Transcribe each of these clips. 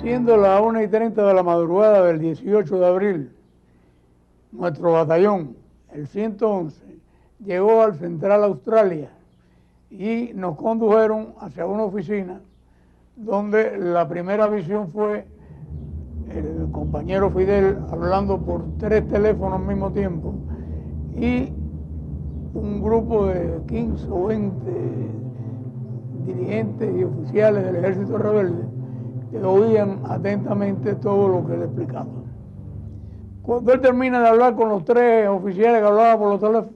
Siendo las 1:30 de la madrugada del 18 de abril, nuestro batallón, el 111, llegó al Central Australia y nos condujeron hacia una oficina donde la primera visión fue el compañero Fidel hablando por 3 teléfonos al mismo tiempo y un grupo de 15 o 20 dirigentes y oficiales del Ejército Rebelde que oían atentamente todo lo que le explicaba. Cuando él termina de hablar con los 3 oficiales que hablaban por los teléfonos,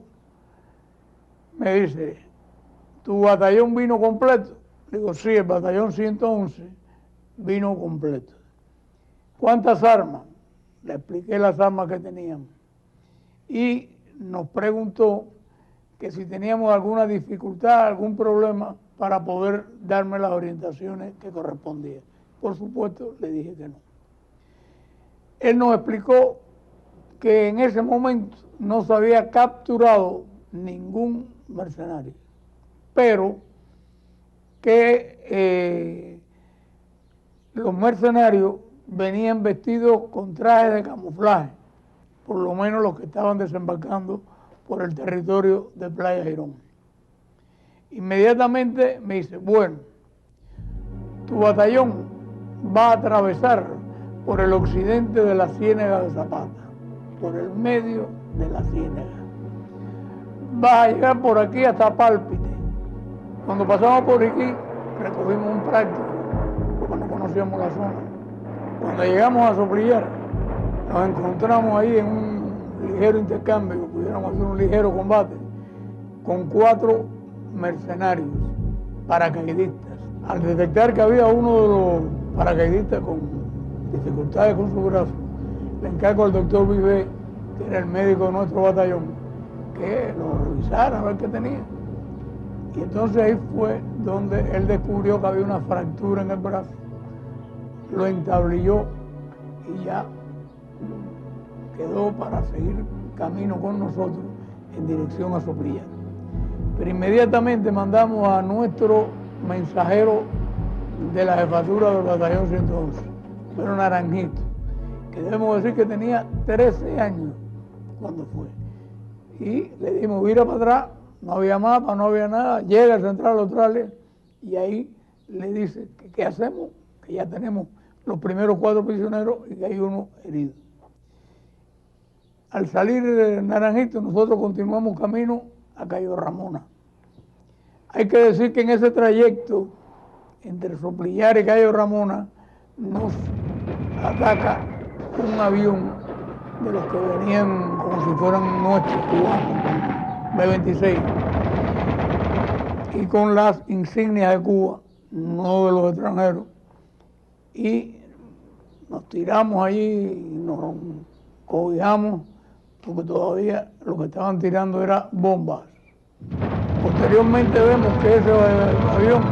me dice, ¿tu batallón vino completo? Digo, sí, el batallón 111 vino completo. ¿Cuántas armas? Le expliqué las armas que teníamos. Y nos preguntó que si teníamos alguna dificultad, algún problema para poder darme las orientaciones que correspondían. Por supuesto, le dije que no. Él nos explicó que en ese momento no se había capturado ningún mercenario, pero que los mercenarios venían vestidos con trajes de camuflaje, por lo menos los que estaban desembarcando por el territorio de Playa Girón. Inmediatamente me dice, bueno, tu batallón va a atravesar por el occidente de la Ciénaga de Zapata, por el medio de la Ciénaga. Vas a llegar por aquí hasta Pálpite. Cuando pasamos por aquí, recogimos un práctico, porque no conocíamos la zona. Cuando llegamos a Soplillar, nos encontramos ahí en un ligero intercambio, pudiéramos hacer un ligero combate, con 4 mercenarios, paracaidistas. Al detectar que había uno de los paracaidistas con dificultades con su brazo, le encargo al doctor Vivé, que era el médico de nuestro batallón, que lo revisara a ver qué tenía. Y entonces ahí fue donde él descubrió que había una fractura en el brazo, lo entablilló y ya quedó para seguir camino con nosotros en dirección a Soplillar. Pero inmediatamente mandamos a nuestro mensajero de la jefatura del batallón 111, pero Naranjito, que debemos decir que tenía 13 años cuando fue. Y le dimos, vira para atrás, no había mapa, no había nada, llega al Central Australia y ahí le dice, ¿qué hacemos? Que ya tenemos los primeros 4 prisioneros y que hay uno herido. Al salir de Naranjito, nosotros continuamos camino a Cayo Ramona. Hay que decir que en ese trayecto entre Soplillar y Cayo Ramona nos ataca un avión de los que venían como si fueran nuestros cubanos, B-26, y con las insignias de Cuba, no de los extranjeros, y nos tiramos allí y nos cobijamos porque todavía lo que estaban tirando era bombas. Posteriormente vemos que ese avión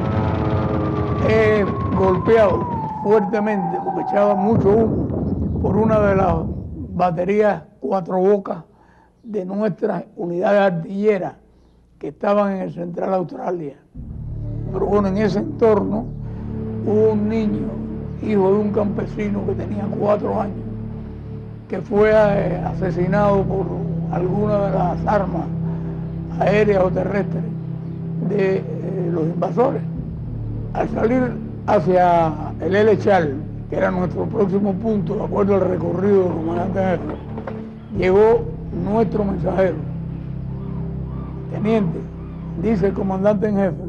es golpeado fuertemente porque echaba mucho humo por una de las baterías 4 bocas de nuestras unidades artilleras que estaban en el Central Australia. Pero bueno, en ese entorno hubo un niño, hijo de un campesino que tenía 4 años, que fue asesinado por alguna de las armas aéreas o terrestres de los invasores. Al salir hacia el El Echal, que era nuestro próximo punto, de acuerdo al recorrido del comandante en jefe, llegó nuestro mensajero. Teniente, dice el comandante en jefe,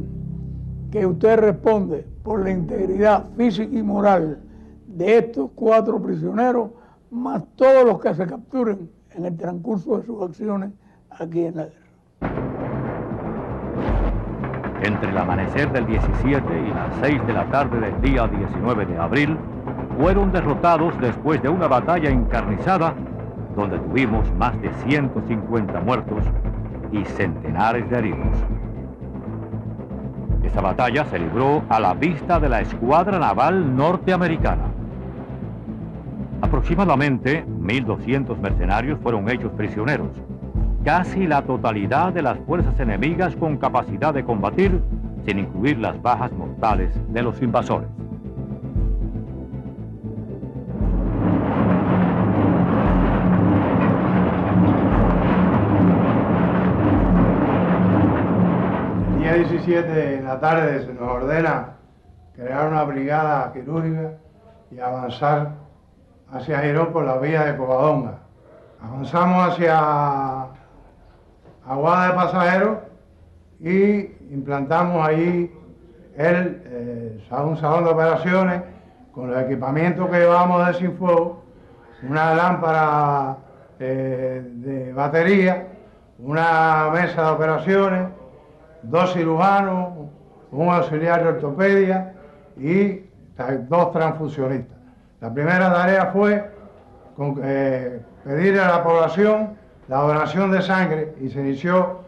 que usted responde por la integridad física y moral de estos 4 prisioneros, más todos los que se capturen en el transcurso de sus acciones aquí en la guerra. Entre el amanecer del 17 y las 6 de la tarde del día 19 de abril, fueron derrotados después de una batalla encarnizada donde tuvimos más de 150 muertos y centenares de heridos. Esa batalla se libró a la vista de la Escuadra Naval Norteamericana. Aproximadamente 1.200 mercenarios fueron hechos prisioneros, casi la totalidad de las fuerzas enemigas con capacidad de combatir, sin incluir las bajas mortales de los invasores. 7 en la tarde se nos ordena crear una brigada quirúrgica y avanzar hacia Girón por la vía de Covadonga. Avanzamos hacia Aguada de Pasajeros y implantamos allí un salón de operaciones con los equipamientos que llevamos de Sinfuego, una lámpara de batería, una mesa de operaciones, 2 cirujanos, un auxiliar de ortopedia y 2 transfusionistas. La primera tarea fue pedirle a la población la donación de sangre y se inició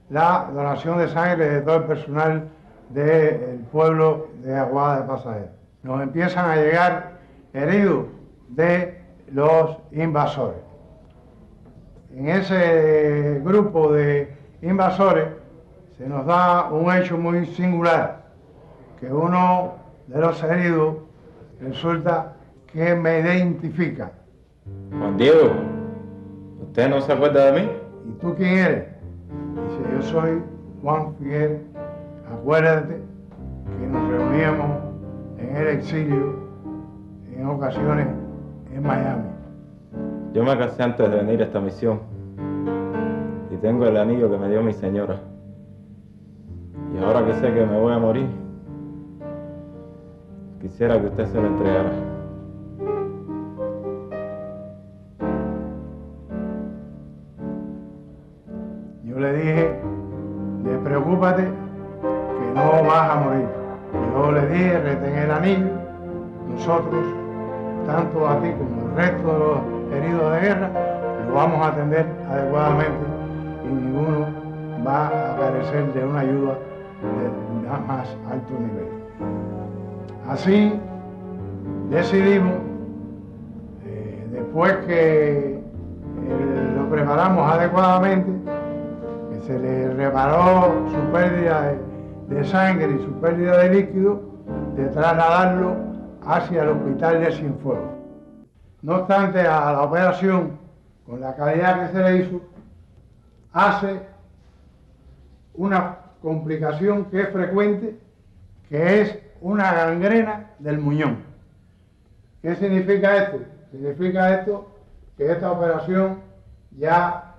la donación de sangre de todo el personal del pueblo de Aguada de Pasajeros. Nos empiezan a llegar heridos de los invasores. En ese grupo de invasores se nos da un hecho muy singular, que uno de los heridos resulta que me identifica. Juan Diego, ¿usted no se acuerda de mí? ¿Y tú quién eres? Dice, yo soy Juan Figueres. Acuérdate que nos reuníamos en el exilio, en ocasiones en Miami. Yo me casé antes de venir a esta misión y tengo el anillo que me dio mi señora. Y ahora que sé que me voy a morir, quisiera que usted se lo entregara. Yo le dije, despreocúpate, que no vas a morir. Yo le dije, retén el anillo, nosotros, tanto a ti como el resto de los heridos de guerra, lo vamos a atender adecuadamente y ninguno va a carecer de una ayuda de más alto nivel. Así decidimos, después que lo preparamos adecuadamente, que se le reparó su pérdida de sangre y su pérdida de líquido, de trasladarlo hacia el hospital de Cienfuegos. No obstante, a la operación, con la calidad que se le hizo, hace una complicación que es frecuente, que es una gangrena del muñón. ¿Qué significa esto? Significa esto que esta operación ya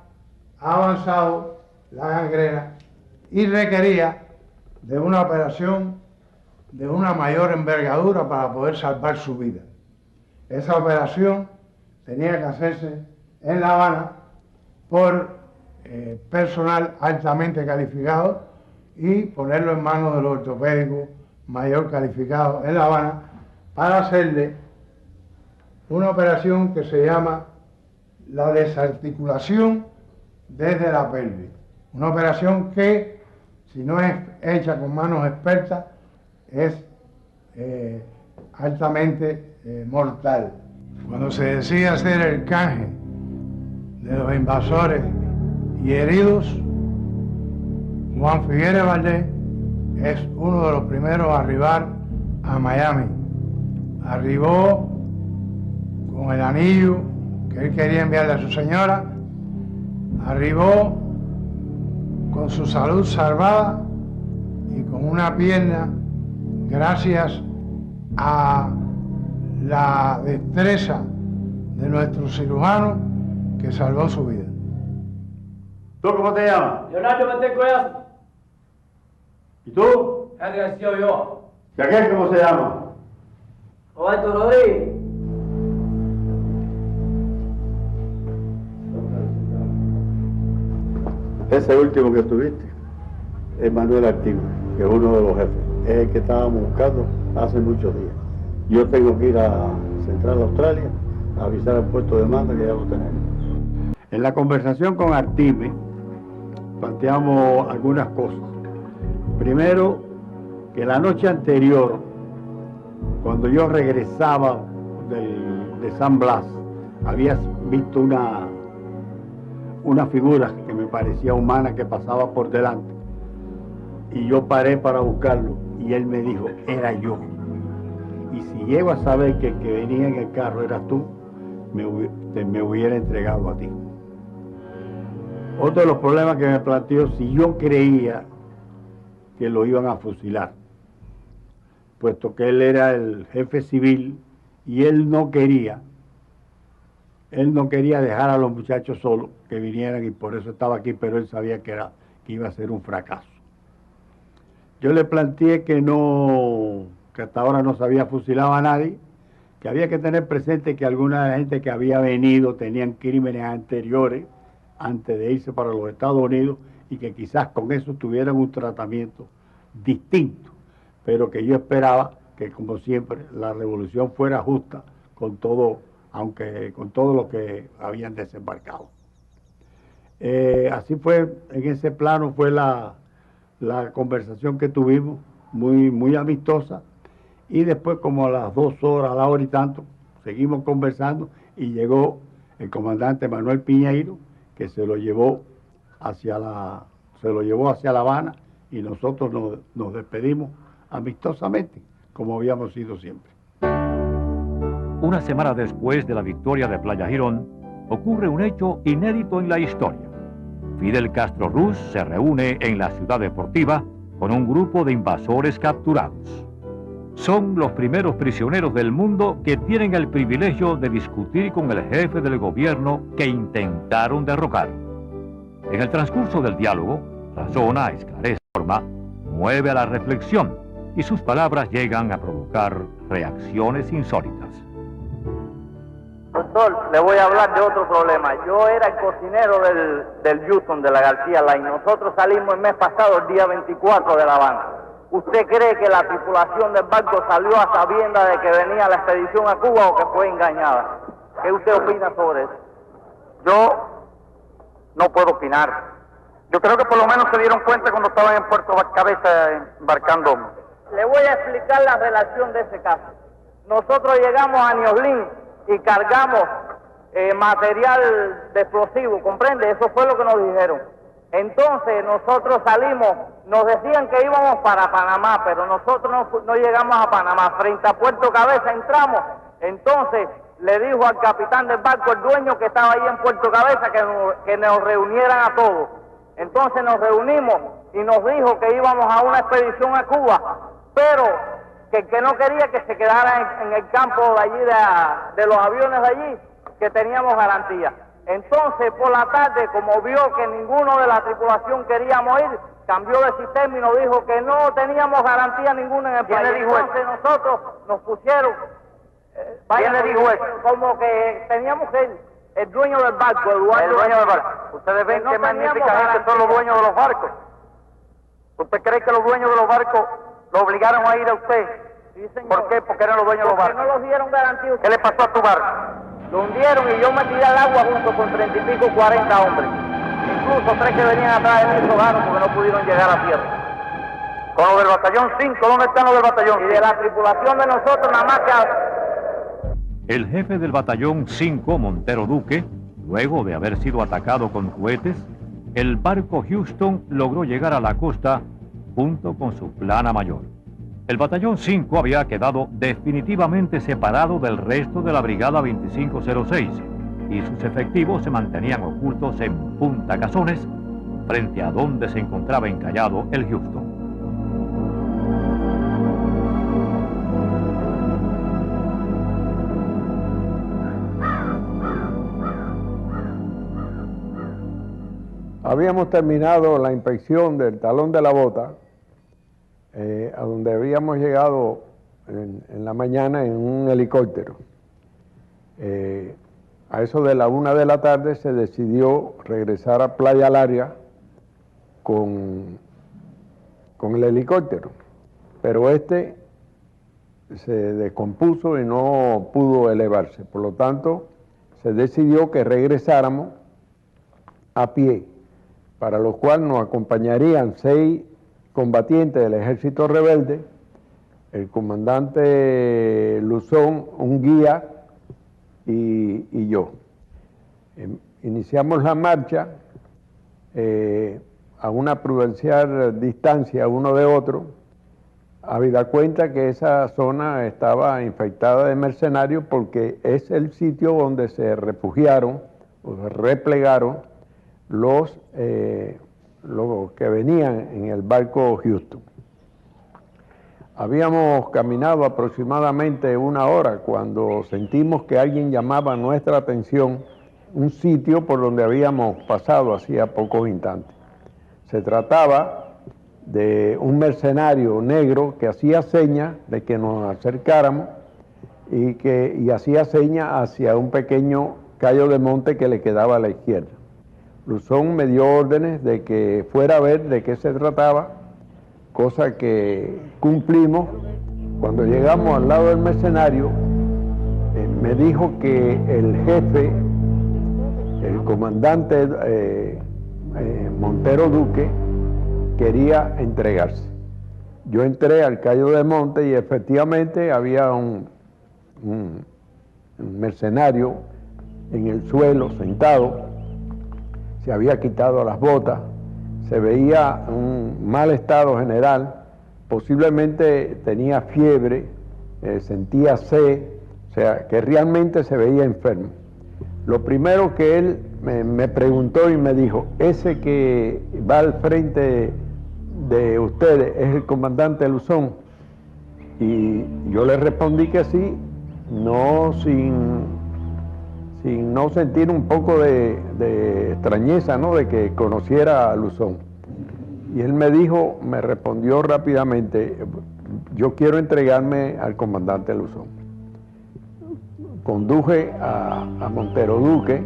ha avanzado la gangrena y requería de una operación de una mayor envergadura para poder salvar su vida. Esa operación tenía que hacerse en La Habana por personal altamente calificado y ponerlo en manos de los ortopédicos mayor calificados en La Habana para hacerle una operación que se llama la desarticulación desde la pelvis. Una operación que, si no es hecha con manos expertas, es altamente mortal. Cuando se decide hacer el canje de los invasores y heridos, Juan Figueres Valdés es uno de los primeros a arribar a Miami. Arribó con el anillo que él quería enviarle a su señora, arribó con su salud salvada y con una pierna gracias a la destreza de nuestro cirujano que salvó su vida. ¿Tú cómo te llamas? Leonardo Mantecoyazo. ¿Y tú? Henry García yo. ¿Y aquel cómo se llama? Roberto Rodríguez. Ese último que tuviste es Manuel Artigo, que es uno de los jefes. Es el que estábamos buscando hace muchos días. Yo tengo que ir a Central Australia a avisar al puesto de mando que ya lo tenemos. En la conversación con Artime planteamos algunas cosas. Primero, que la noche anterior, cuando yo regresaba de San Blas, había visto una figura que me parecía humana que pasaba por delante. Y yo paré para buscarlo y él me dijo, era yo. Y si llego a saber que el que venía en el carro eras tú, me hubiera entregado a ti. Otro de los problemas que me planteó, si yo creía que lo iban a fusilar, puesto que él era el jefe civil y él no quería dejar a los muchachos solos, que vinieran, y por eso estaba aquí, pero él sabía que iba a ser un fracaso. Yo le planteé que hasta ahora no se había fusilado a nadie, que había que tener presente que alguna de la gente que había venido tenían crímenes anteriores antes de irse para los Estados Unidos y que quizás con eso tuvieran un tratamiento distinto, pero que yo esperaba que, como siempre, la revolución fuera justa con todo, aunque con todo lo que habían desembarcado. Así fue, en ese plano fue la conversación que tuvimos, muy amistosa, y después como a las 2 horas, a la hora y tanto, seguimos conversando y llegó el comandante Manuel Piñeiro, que se lo llevó hacia La Habana, y nosotros nos despedimos amistosamente, como habíamos sido siempre. Una semana después de la victoria de Playa Girón, ocurre un hecho inédito en la historia. Fidel Castro Ruz se reúne en la ciudad deportiva con un grupo de invasores capturados. Son los primeros prisioneros del mundo que tienen el privilegio de discutir con el jefe del gobierno que intentaron derrocar. En el transcurso del diálogo, razona, esclarece, forma, mueve a la reflexión y sus palabras llegan a provocar reacciones insólitas. Doctor, le voy a hablar de otro problema. Yo era el cocinero del Houston, de la García Line. Nosotros salimos el mes pasado, el día 24 de La Habana. ¿Usted cree que la tripulación del barco salió a sabiendas de que venía la expedición a Cuba o que fue engañada? ¿Qué usted opina sobre eso? Yo no puedo opinar. Yo creo que por lo menos se dieron cuenta cuando estaban en Puerto Cabeza embarcando. Le voy a explicar la relación de ese caso. Nosotros llegamos a New Orleans y cargamos material de explosivo, ¿comprende? Eso fue lo que nos dijeron. Entonces nosotros salimos, nos decían que íbamos para Panamá, pero nosotros no llegamos a Panamá. Frente a Puerto Cabeza entramos, entonces le dijo al capitán del barco, el dueño que estaba ahí en Puerto Cabeza, que nos reunieran a todos. Entonces nos reunimos y nos dijo que íbamos a una expedición a Cuba, pero que el que no quería que se quedara en el campo de allí, de los aviones de allí, que teníamos garantía. Entonces, por la tarde, como vio que ninguno de la tripulación queríamos ir, cambió de sistema y nos dijo que no teníamos garantía ninguna en el país. Entonces nosotros nos pusieron... ¿Quién le dijo eso? Como que teníamos que ir, el dueño del barco, el dueño del barco. Ustedes ven que magnífica gente son los dueños de los barcos. ¿Usted cree que los dueños de los barcos lo obligaron a ir a usted? Sí, señor. ¿Por qué? Porque eran los dueños de los barcos. Porque no los dieron garantía. ¿Qué le pasó a tu barco? Lo hundieron y yo me tiré al agua junto con 30 y pico, 40 hombres. Incluso 3 que venían atrás de mí se ahogaron porque no pudieron llegar a tierra. Con los del batallón 5, ¿dónde están los del batallón 5? Y de la tripulación de nosotros nada más que... El jefe del batallón 5, Montero Duque, luego de haber sido atacado con cohetes, el barco Houston logró llegar a la costa junto con su plana mayor. El batallón 5 había quedado definitivamente separado del resto de la brigada 2506 y sus efectivos se mantenían ocultos en Punta Cazones, frente a donde se encontraba encallado el Houston. Habíamos terminado la inspección del talón de la bota, a donde habíamos llegado en la mañana en un helicóptero. A eso de la 1 de la tarde se decidió regresar a Playa Larga con el helicóptero, pero este se descompuso y no pudo elevarse. Por lo tanto, se decidió que regresáramos a pie, para lo cual nos acompañarían 6 combatientes del ejército rebelde, el comandante Luzón, un guía y yo. Iniciamos la marcha a una prudencial distancia uno de otro, habida cuenta que esa zona estaba infectada de mercenarios porque es el sitio donde se refugiaron o se replegaron los que venían en el barco Houston. Habíamos caminado aproximadamente 1 hora cuando sentimos que alguien llamaba nuestra atención un sitio por donde habíamos pasado hacía pocos instantes. Se trataba de un mercenario negro que hacía señas de que nos acercáramos y hacía señas hacia un pequeño cayo de monte que le quedaba a la izquierda. Luzón me dio órdenes de que fuera a ver de qué se trataba, cosa que cumplimos. Cuando llegamos al lado del mercenario, me dijo que el jefe, el comandante Montero Duque, quería entregarse. Yo entré al cayo de monte y efectivamente había un mercenario en el suelo, sentado, se había quitado las botas, se veía un mal estado general, posiblemente tenía fiebre, sentía sed, o sea, que realmente se veía enfermo. Lo primero que él me preguntó y me dijo, ¿ese que va al frente de ustedes es el comandante Luzón? Y yo le respondí que sí, no sin no sentir un poco de extrañeza, ¿no?, de que conociera a Luzón. Y él me respondió rápidamente, yo quiero entregarme al comandante Luzón. Conduje a Montero Duque,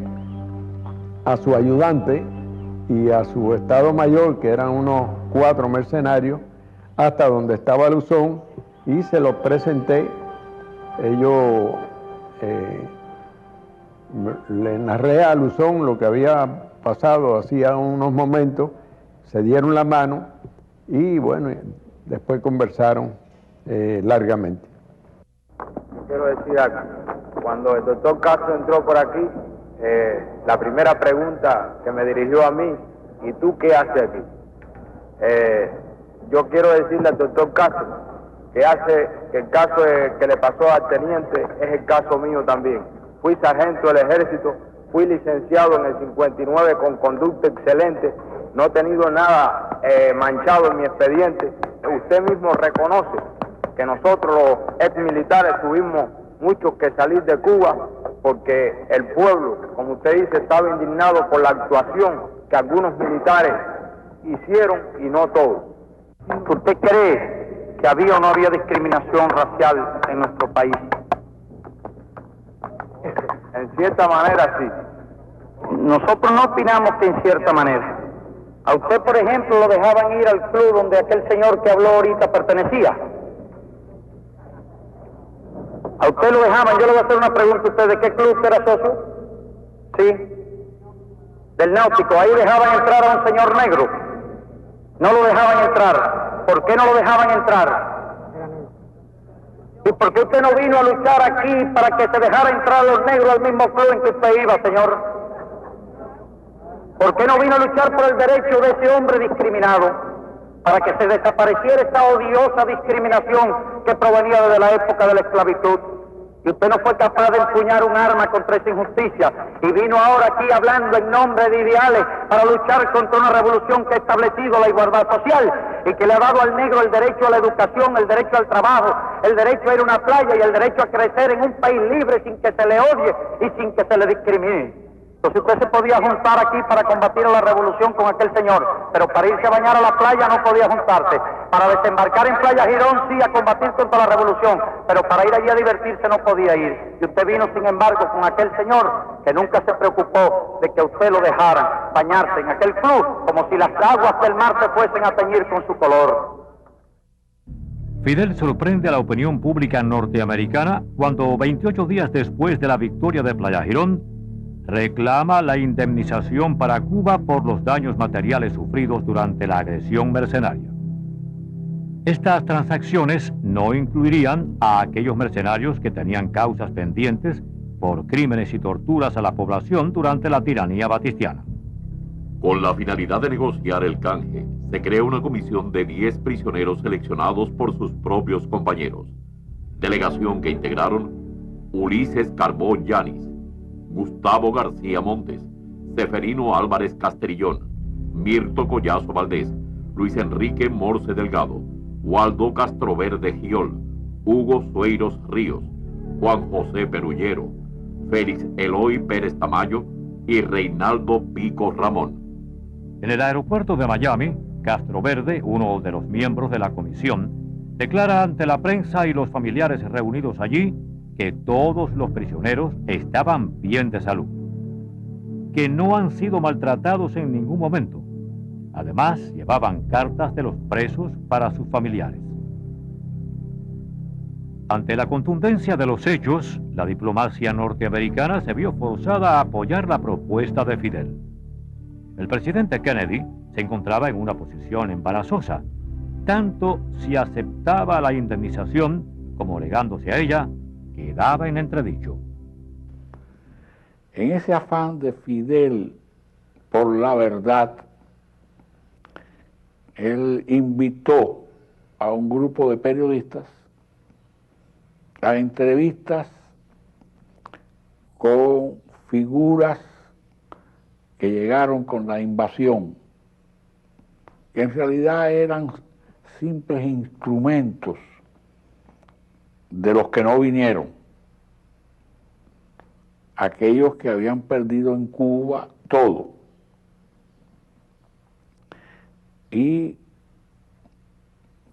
a su ayudante y a su estado mayor, que eran unos 4 mercenarios, hasta donde estaba Luzón, y se lo presenté. Ellos le narré a Luzón lo que había pasado hacía unos momentos, se dieron la mano y bueno, después conversaron largamente. Quiero decir algo. Cuando el doctor Castro entró por aquí, la primera pregunta que me dirigió a mí, ¿y tú qué haces aquí? Yo quiero decirle al doctor Castro que el caso que le pasó al teniente es el caso mío también. Fui sargento del ejército, fui licenciado en el 59 con conducta excelente, no he tenido nada manchado en mi expediente. Usted mismo reconoce que nosotros los ex militares tuvimos muchos que salir de Cuba porque el pueblo, como usted dice, estaba indignado por la actuación que algunos militares hicieron y no todos. ¿Usted cree que había o no había discriminación racial en nuestro país? En cierta manera sí. Nosotros no opinamos que en cierta manera. A usted, por ejemplo, lo dejaban ir al club donde aquel señor que habló ahorita pertenecía. A usted lo dejaban, yo le voy a hacer una pregunta a usted, ¿de qué club usted era socio? Sí, del Náutico. Ahí dejaban entrar a un señor negro. No lo dejaban entrar. ¿Por qué no lo dejaban entrar? ¿Y por qué usted no vino a luchar aquí para que se dejara entrar a los negros al mismo club en que usted iba, señor? ¿Por qué no vino a luchar por el derecho de ese hombre discriminado? Para que se desapareciera esta odiosa discriminación que provenía desde la época de la esclavitud. Y usted no fue capaz de empuñar un arma contra esa injusticia y vino ahora aquí hablando en nombre de ideales para luchar contra una revolución que ha establecido la igualdad social y que le ha dado al negro el derecho a la educación, el derecho al trabajo, el derecho a ir a una playa y el derecho a crecer en un país libre sin que se le odie y sin que se le discrimine. Entonces usted se podía juntar aquí para combatir a la revolución con aquel señor, pero para irse a bañar a la playa no podía juntarse. Para desembarcar en Playa Girón sí a combatir contra la revolución, pero para ir allí a divertirse no podía ir. Y usted vino, sin embargo, con aquel señor que nunca se preocupó de que usted lo dejara bañarse en aquel club, como si las aguas del mar se fuesen a teñir con su color. Fidel sorprende a la opinión pública norteamericana cuando 28 días después de la victoria de Playa Girón, reclama la indemnización para Cuba por los daños materiales sufridos durante la agresión mercenaria. Estas transacciones no incluirían a aquellos mercenarios que tenían causas pendientes por crímenes y torturas a la población durante la tiranía batistiana. Con la finalidad de negociar el canje, se crea una comisión de 10 prisioneros seleccionados por sus propios compañeros. Delegación que integraron Ulises Carbó Yanis, Gustavo García Montes, Seferino Álvarez Castrillón, Mirto Collazo Valdés, Luis Enrique Morce Delgado, Waldo Castroverde Giol, Hugo Sueiros Ríos, Juan José Perullero, Félix Eloy Pérez Tamayo y Reinaldo Pico Ramón. En el aeropuerto de Miami, Castroverde, uno de los miembros de la comisión, declara ante la prensa y los familiares reunidos allí que todos los prisioneros estaban bien de salud, que no han sido maltratados en ningún momento. Además, llevaban cartas de los presos para sus familiares. Ante la contundencia de los hechos, la diplomacia norteamericana se vio forzada a apoyar la propuesta de Fidel. El presidente Kennedy se encontraba en una posición embarazosa, tanto si aceptaba la indemnización como negándose a ella, quedaba en entredicho. En ese afán de Fidel por la verdad, él invitó a un grupo de periodistas a entrevistas con figuras que llegaron con la invasión, que en realidad eran simples instrumentos de los que no vinieron, aquellos que habían perdido en Cuba todo. Y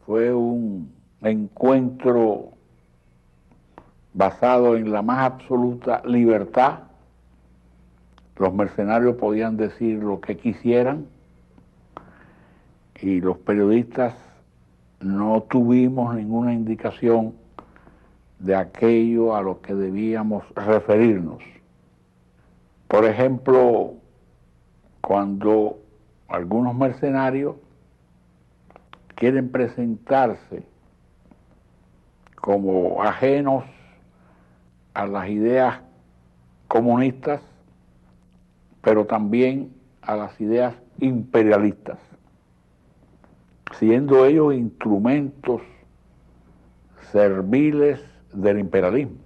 fue un encuentro basado en la más absoluta libertad. Los mercenarios podían decir lo que quisieran y los periodistas no tuvimos ninguna indicación de aquello a lo que debíamos referirnos. Por ejemplo, cuando algunos mercenarios quieren presentarse como ajenos a las ideas comunistas, pero también a las ideas imperialistas, siendo ellos instrumentos serviles del imperialismo.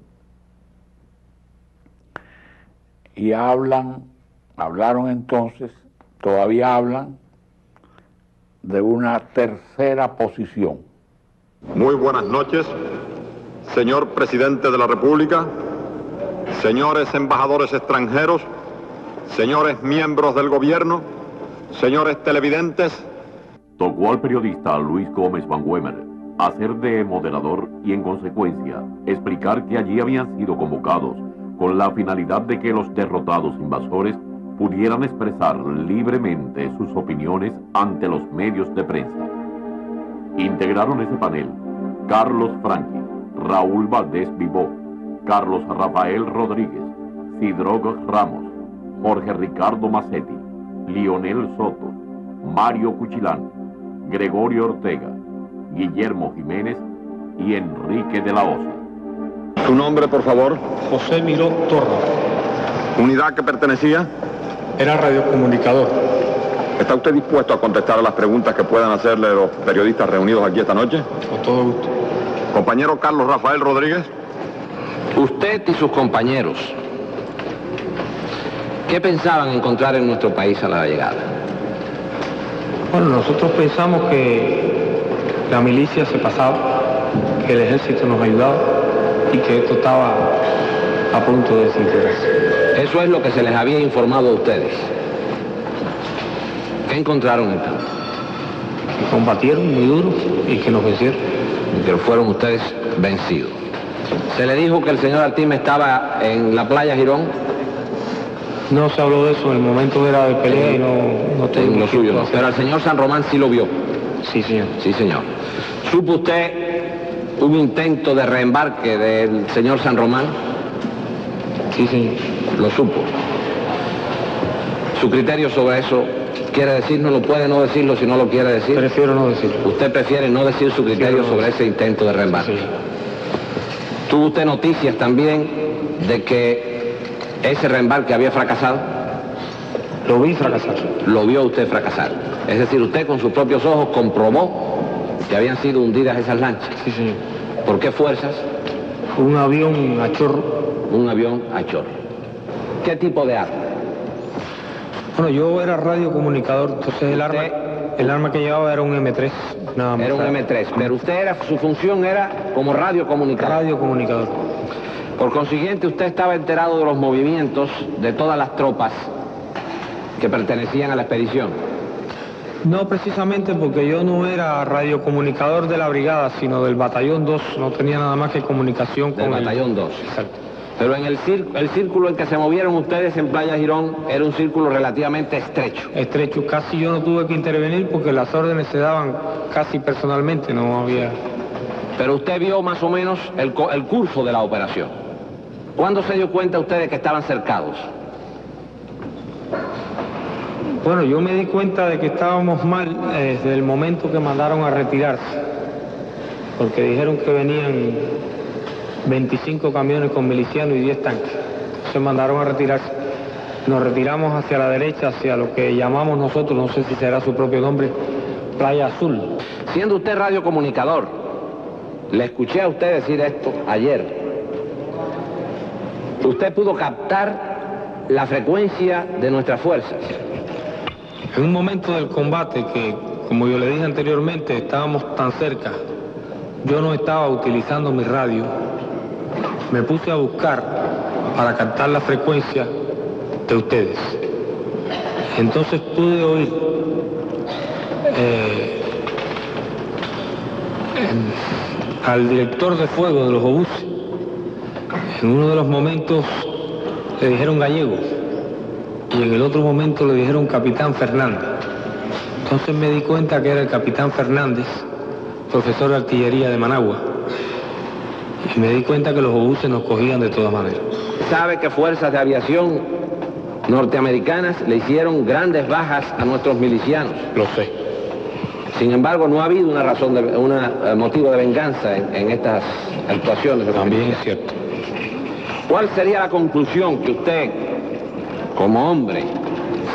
Y hablaron entonces, todavía hablan, de una tercera posición. Muy buenas noches, señor presidente de la República, señores embajadores extranjeros, señores miembros del gobierno, señores televidentes. Tocó al periodista Luis Gómez Van Wemer hacer de moderador y, en consecuencia, explicar que allí habían sido convocados con la finalidad de que los derrotados invasores pudieran expresar libremente sus opiniones ante los medios de prensa. Integraron ese panel Carlos Franqui, Raúl Valdés Vivó, Carlos Rafael Rodríguez, Sidrog Ramos, Jorge Ricardo Macetti, Lionel Soto, Mario Cuchilán, Gregorio Ortega, Guillermo Jiménez y Enrique de la Osa. ¿Su nombre, por favor? José Miró Torres. ¿Unidad que pertenecía? Era radiocomunicador. ¿Está usted dispuesto a contestar a las preguntas que puedan hacerle los periodistas reunidos aquí esta noche? Con todo gusto. Compañero Carlos Rafael Rodríguez. Usted y sus compañeros, ¿qué pensaban encontrar en nuestro país a la llegada? Bueno, nosotros pensamos que la milicia se pasaba, que el ejército nos ayudaba y que esto estaba a punto de desintegrarse. Eso es lo que se les había informado a ustedes. ¿Qué encontraron entonces? Que combatieron muy duro y que nos vencieron. Y que fueron ustedes vencidos. ¿Se le dijo que el señor Artime estaba en la playa Girón? No se habló de eso, en el momento era de pelea y no tengo lo suyo, no. Pero al señor San Román sí lo vio. Sí, señor. Sí, señor. ¿Supo usted un intento de reembarque del señor San Román? Sí, señor. Lo supo. ¿Su criterio sobre eso quiere decirnos? ¿Lo puede no decirlo si no lo quiere decir? Prefiero no decirlo. ¿Usted prefiere no decir su criterio sobre ese intento de reembarque? Sí. ¿Tuvo usted noticias también de que ese reembarque había fracasado? Lo vi fracasar. Lo vio usted fracasar. Es decir, usted con sus propios ojos comprobó que habían sido hundidas esas lanchas. Sí, señor. ¿Por qué fuerzas? Un avión a chorro. Un avión a chorro. ¿Qué tipo de arma? Bueno, yo era radiocomunicador, entonces el arma que llevaba era un M3. Nada más. Era un M3, pero usted su función era como radiocomunicador. Radiocomunicador. Por consiguiente, usted estaba enterado de los movimientos de todas las tropas que pertenecían a la expedición. No precisamente porque yo no era radiocomunicador de la brigada, sino del batallón 2, no tenía nada más que comunicación con el batallón 2. Exacto. Pero en el círculo en que se movieron ustedes en Playa Girón era un círculo relativamente estrecho. Estrecho, casi yo no tuve que intervenir porque las órdenes se daban casi personalmente, no había... Pero usted vio más o menos el curso de la operación. ¿Cuándo se dio cuenta usted de que estaban cercados? Bueno, yo me di cuenta de que estábamos mal desde el momento que mandaron a retirarse, porque dijeron que venían 25 camiones con milicianos y 10 tanques. Se mandaron a retirarse. Nos retiramos hacia la derecha, hacia lo que llamamos nosotros, no sé si será su propio nombre, Playa Azul. Siendo usted radiocomunicador, le escuché a usted decir esto ayer. Usted pudo captar la frecuencia de nuestras fuerzas. En un momento del combate que, como yo le dije anteriormente, estábamos tan cerca, yo no estaba utilizando mi radio. Me puse a buscar para captar la frecuencia de ustedes. Entonces pude oír al director de fuego de los obuses. En uno de los momentos le dijeron gallego y en el otro momento le dijeron capitán Fernández. Entonces me di cuenta que era el capitán Fernández, profesor de artillería de Managua. Y me di cuenta que los obuses nos cogían de todas maneras. ¿Sabe que fuerzas de aviación norteamericanas le hicieron grandes bajas a nuestros milicianos? Lo sé. Sin embargo, no ha habido una razón, motivo de venganza en estas actuaciones. También es cierto. ¿Cuál sería la conclusión que usted, como hombre,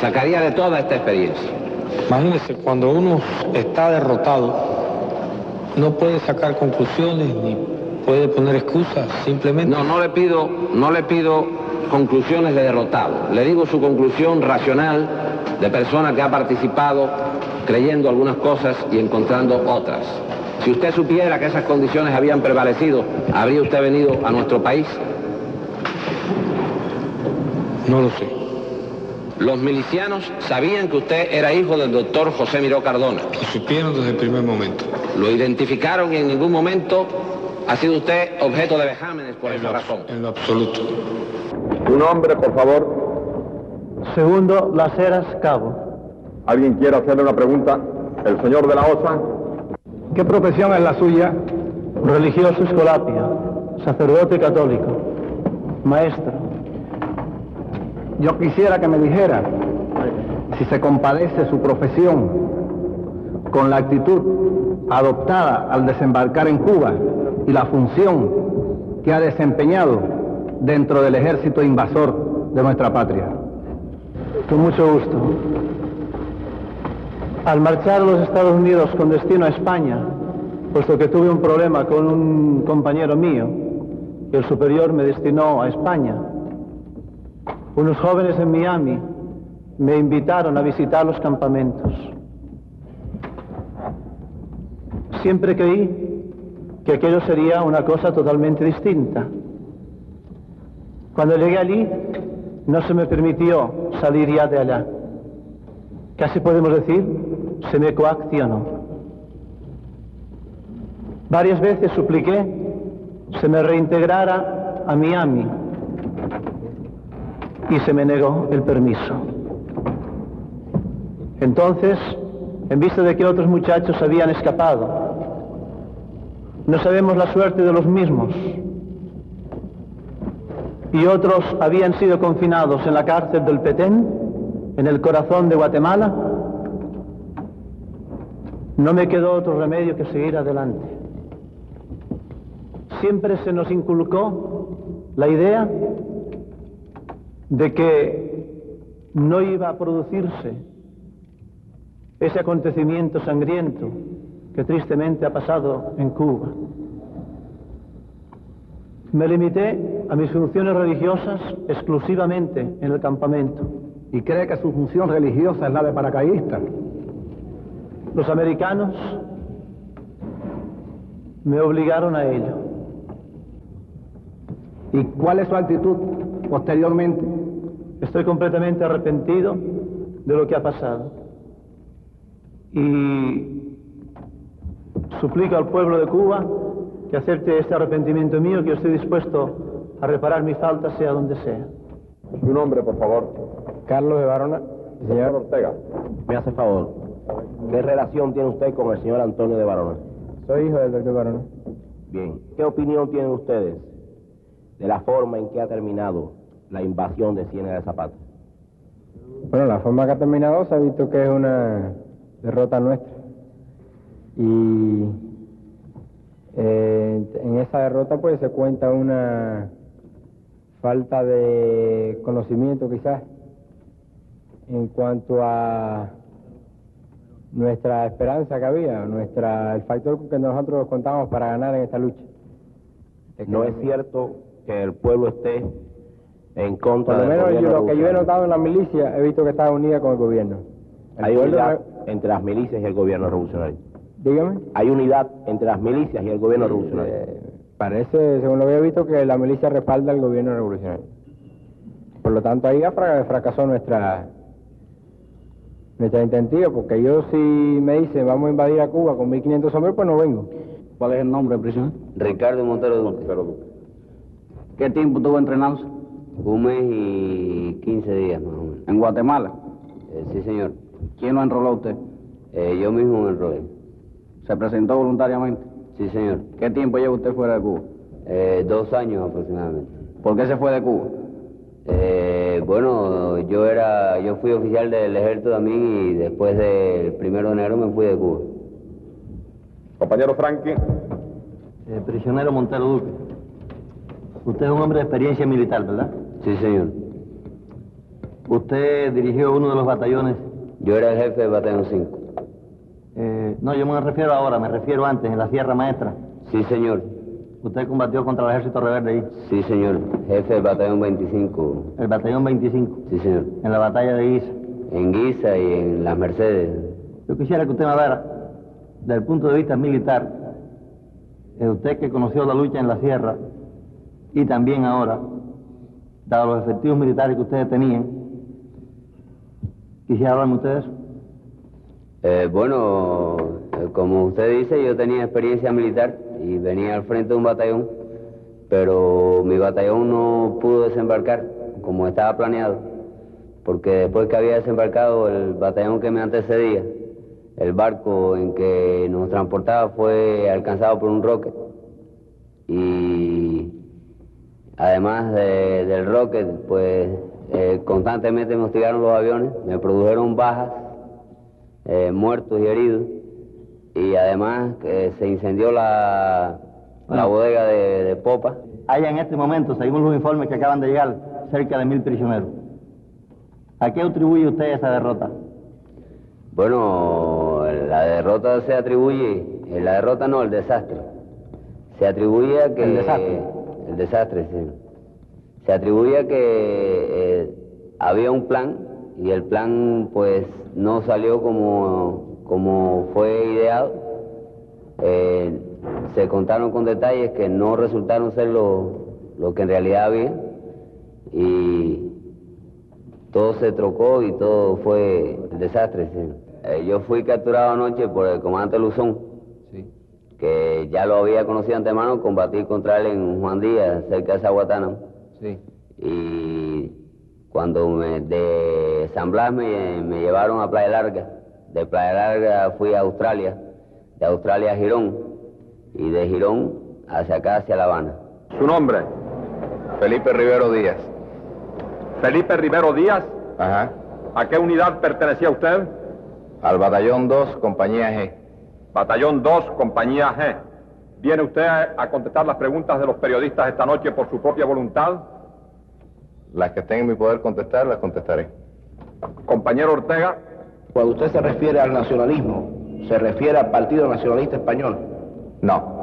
sacaría de toda esta experiencia? Imagínese, cuando uno está derrotado, no puede sacar conclusiones ni puede poner excusas, simplemente... No le pido conclusiones de derrotado. Le digo su conclusión racional de persona que ha participado creyendo algunas cosas y encontrando otras. Si usted supiera que esas condiciones habían prevalecido, ¿habría usted venido a nuestro país? No lo sé. Los milicianos sabían que usted era hijo del doctor José Miró Cardona. Lo supieron desde el primer momento. Lo identificaron y en ningún momento ha sido usted objeto de vejámenes por esa razón. En lo absoluto. Tu nombre, por favor. Segundo Las Heras Cabo. ¿Alguien quiere hacerle una pregunta? El señor de la Osa. ¿Qué profesión es la suya? Religioso escolapio, sacerdote católico, maestro. Yo quisiera que me dijera si se compadece su profesión con la actitud adoptada al desembarcar en Cuba y la función que ha desempeñado dentro del ejército invasor de nuestra patria. Con mucho gusto. Al marchar a los Estados Unidos con destino a España, puesto que tuve un problema con un compañero mío, y el superior me destinó a España, unos jóvenes en Miami me invitaron a visitar los campamentos. Siempre creí que aquello sería una cosa totalmente distinta. Cuando llegué allí, no se me permitió salir ya de allá. Casi podemos decir, se me coaccionó. Varias veces supliqué se me reintegrara a Miami y se me negó el permiso. Entonces, en vista de que otros muchachos habían escapado, no sabemos la suerte de los mismos, y otros habían sido confinados en la cárcel del Petén, en el corazón de Guatemala, no me quedó otro remedio que seguir adelante. Siempre se nos inculcó la idea de que no iba a producirse ese acontecimiento sangriento que tristemente ha pasado en Cuba. Me limité a mis funciones religiosas exclusivamente en el campamento. ¿Y cree que su función religiosa es la de paracaidista? Los americanos Me obligaron a ello. ¿Y cuál es su actitud posteriormente? Estoy completamente arrepentido de lo que ha pasado. Y suplico al pueblo de Cuba que acepte este arrepentimiento mío, que yo estoy dispuesto a reparar mi falta sea donde sea. Su nombre, por favor. Carlos de Barona. Señor Ortega. Me hace favor. ¿Qué relación tiene usted con el señor Antonio de Barona? Soy hijo del doctor Barona. Bien. ¿Qué opinión tienen ustedes de la forma en que ha terminado la invasión de Ciénaga de Zapata? Bueno, la forma que ha terminado se ha visto que es una derrota nuestra. Y en esa derrota pues se cuenta una falta de conocimiento quizás en cuanto a nuestra esperanza que había, el factor que nosotros contamos para ganar en esta lucha. ¿No es cierto que el pueblo esté en contra del gobierno? Por lo menos lo que yo he notado en la milicia, he visto que está unida con el gobierno. ¿Hay unidad entre las milicias y el gobierno revolucionario? Dígame. ¿Hay unidad entre las milicias y el gobierno revolucionario? Parece, según lo que he visto, que la milicia respalda al gobierno revolucionario. Por lo tanto, ahí fracasó nuestra intentiva, porque yo si me dicen vamos a invadir a Cuba con 1.500 hombres, pues no vengo. ¿Cuál es el nombre, prisionero? Ricardo Montero Duque. ¿Qué tiempo tuvo entrenándose? 1 mes y 15 días más o menos. ¿En Guatemala? Sí, señor. ¿Quién lo enroló a usted? Yo mismo me enrolé. ¿Se presentó voluntariamente? Sí, señor. ¿Qué tiempo lleva usted fuera de Cuba? 2 años aproximadamente. ¿Por qué se fue de Cuba? Bueno, yo fui oficial del ejército también y después del 1 de enero me fui de Cuba. Compañero Frankie. Prisionero Montero Duque. Usted es un hombre de experiencia militar, ¿verdad? Sí, señor. ¿Usted dirigió uno de los batallones? Yo era el jefe del batallón 5. No, yo me refiero ahora, me refiero antes, en la Sierra Maestra. Sí, señor. ¿Usted combatió contra el ejército rebelde ahí? Sí, señor. Jefe del batallón 25. ¿El batallón 25? Sí, señor. ¿En la batalla de Guisa? En Guisa y en Las Mercedes. Yo quisiera que usted me hablara, desde el punto de vista militar, usted que conoció la lucha en la Sierra, y también ahora, dado los efectivos militares que ustedes tenían, quisiera hablarme usted de eso. Bueno, como usted dice, yo tenía experiencia militar y venía al frente de un batallón, pero mi batallón no pudo desembarcar como estaba planeado, porque después que había desembarcado el batallón que me antecedía, el barco en que nos transportaba fue alcanzado por un rocket y además del rocket, pues constantemente me hostigaron los aviones, me produjeron bajas, muertos y heridos, y además se incendió la bodega de popa. Hay en este momento, según los informes que acaban de llegar, cerca de 1.000 prisioneros. ¿A qué atribuye usted esa derrota? Bueno, la derrota se atribuye, la derrota no, el desastre. Se atribuye a que... ¿El desastre? El desastre, sí. Se atribuye a que había un plan y el plan pues no salió como fue ideado. Se contaron con detalles que no resultaron ser lo que en realidad había y todo se trocó y todo fue el desastre. Sí. Yo fui capturado anoche por el comandante Luzón, sí, que ya lo había conocido antemano, combatí contra él en Juan Díaz, cerca de Zaguatana. Sí. Y cuando de San Blas me llevaron a Playa Larga, de Playa Larga fui a Australia, de Australia a Girón, y de Girón hacia acá, hacia La Habana. ¿Su nombre? Felipe Rivero Díaz. Felipe Rivero Díaz. Ajá. ¿A qué unidad pertenecía usted? Al Batallón 2, Compañía G. Batallón 2, Compañía G. ¿Viene usted a contestar las preguntas de los periodistas esta noche por su propia voluntad? Las que estén en mi poder contestar, las contestaré. Compañero Ortega. Cuando usted se refiere al nacionalismo, ¿se refiere al Partido Nacionalista Español? No.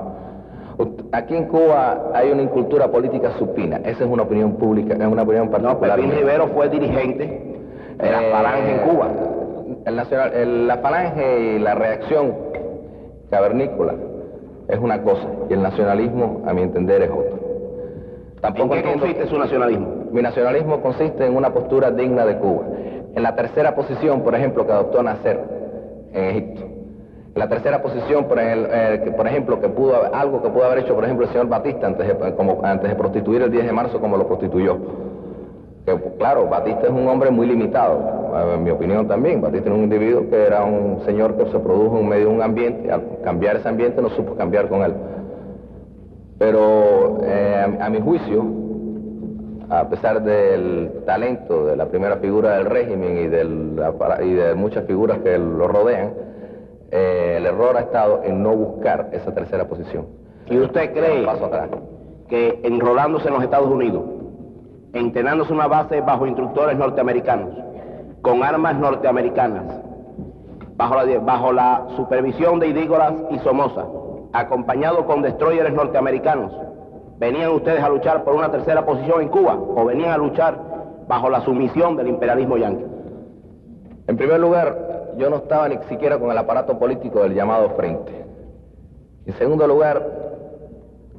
Aquí en Cuba hay una incultura política supina. Esa es una opinión pública, es una opinión particular. No, Pepín Rivero fue dirigente de la Falange en Cuba. La Falange y la reacción cavernícola es una cosa y el nacionalismo, a mi entender, es otra. Tampoco ¿En qué consiste su nacionalismo? Mi nacionalismo consiste en una postura digna de Cuba. En la tercera posición, por ejemplo, que adoptó Nasser en Egipto. En la tercera posición, por ejemplo, algo que pudo haber hecho, por ejemplo, el señor Batista antes de prostituir el 10 de marzo como lo prostituyó. Que, claro, Batista es un hombre muy limitado, en mi opinión también. Batista es un individuo que era un señor que se produjo en medio de un ambiente, al cambiar ese ambiente no supo cambiar con él. Pero a mi juicio, a pesar del talento de la primera figura del régimen y de muchas figuras que lo rodean, el error ha estado en no buscar esa tercera posición. ¿Y usted cree que enrolándose en los Estados Unidos, entrenándose en una base bajo instructores norteamericanos, con armas norteamericanas, bajo la supervisión de Idígoras y Somoza, acompañado con destroyers norteamericanos, venían ustedes a luchar por una tercera posición en Cuba o venían a luchar bajo la sumisión del imperialismo yanqui? En primer lugar, yo no estaba ni siquiera con el aparato político del llamado Frente. En segundo lugar,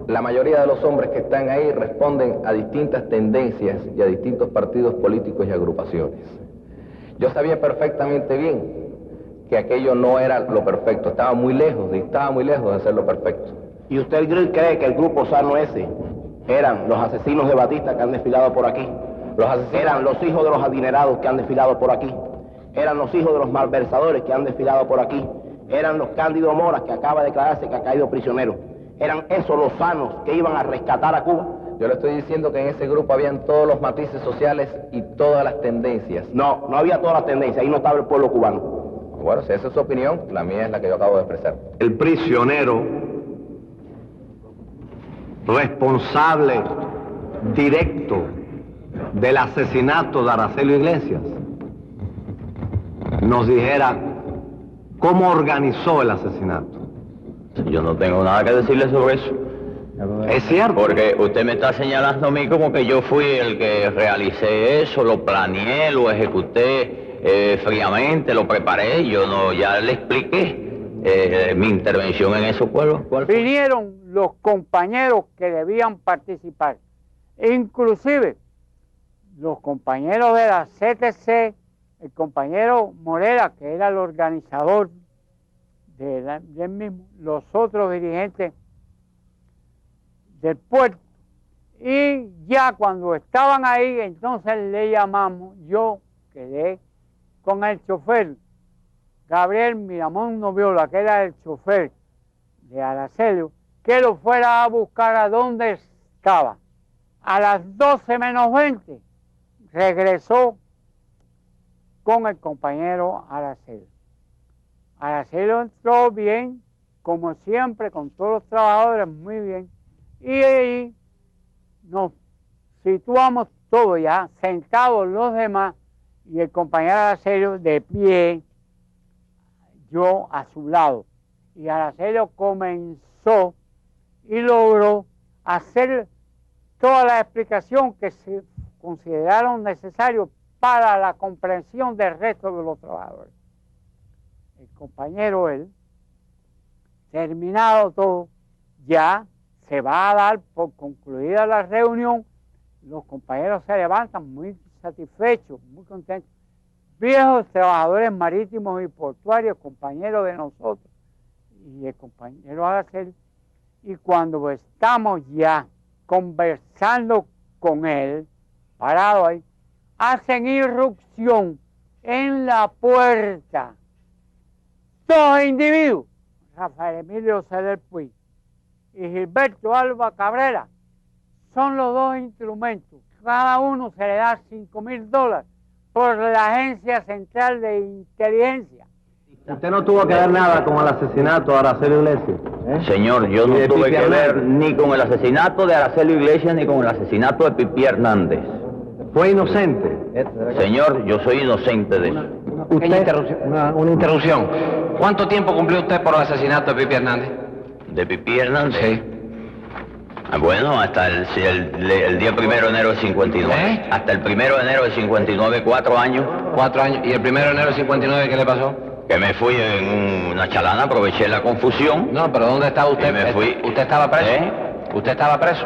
la mayoría de los hombres que están ahí responden a distintas tendencias y a distintos partidos políticos y agrupaciones. Yo sabía perfectamente bien que aquello no era lo perfecto, estaba muy lejos de ser lo perfecto. ¿Y usted cree que el grupo sano ese eran los asesinos de Batista que han desfilado por aquí? Eran los hijos de los adinerados que han desfilado por aquí. Eran los hijos de los malversadores que han desfilado por aquí. Eran los Cándido Moras que acaba de declararse que ha caído prisionero. Eran esos los sanos que iban a rescatar a Cuba. Yo le estoy diciendo que en ese grupo habían todos los matices sociales y todas las tendencias. No, no había todas las tendencias, ahí no estaba el pueblo cubano. Bueno, si esa es su opinión, la mía es la que yo acabo de expresar. El prisionero responsable directo del asesinato de Araceli Iglesias nos dijera cómo organizó el asesinato. Yo no tengo nada que decirle sobre eso. Es cierto. Porque usted me está señalando a mí como que yo fui el que realicé eso, lo planeé, lo ejecuté fríamente, lo preparé. Yo no, ya le expliqué mi intervención en eso. ¿Cuál fue? Vinieron los compañeros que debían participar, inclusive los compañeros de la CTC, el compañero Morera, que era el organizador del mismo, los otros dirigentes del puerto, y ya cuando estaban ahí, entonces le llamamos, yo quedé con el chofer, Gabriel Miramón Noviola, que era el chofer de Araceli, que lo fuera a buscar a donde estaba. A las 12 menos 20 regresó con el compañero Araceli. Araceli entró bien, como siempre, con todos los trabajadores, muy bien. Y ahí nos situamos todos ya, sentados los demás, y el compañero Araceli de pie, yo a su lado. Y Araceli comenzó y logró hacer toda la explicación que se consideraron necesario para la comprensión del resto de los trabajadores. El compañero, él, terminado todo, ya se va a dar por concluida la reunión. Los compañeros se levantan muy satisfechos, muy contentos. Viejos trabajadores marítimos y portuarios, compañeros de nosotros, y el compañero Araceli. Y cuando estamos ya conversando con él, parado ahí, hacen irrupción en la puerta dos individuos, Rafael Emilio Ceder Puig y Gilberto Alba Cabrera. Son los dos instrumentos. Cada uno se le da $5,000 por la Agencia Central de Inteligencia. Usted no tuvo que ver nada con el asesinato de Araceli Iglesias. Señor, yo no tuve que ver ni con el asesinato de Araceli Iglesias ni con el asesinato de Pipí Hernández. ¿Fue inocente? Señor, yo soy inocente de eso. Una interrupción. ¿Cuánto tiempo cumplió usted por el asesinato de Pipí Hernández? ¿De Pipí Hernández? Sí. Bueno, hasta el día 1 de enero del 59. Hasta el 1 de enero del 59, 4 años. 4 años. ¿Y el 1 de enero del 59 qué le pasó? Que me fui en una chalana, aproveché la confusión. No, pero ¿dónde estaba usted? Me fui. ¿Usted estaba preso? ¿Usted estaba preso?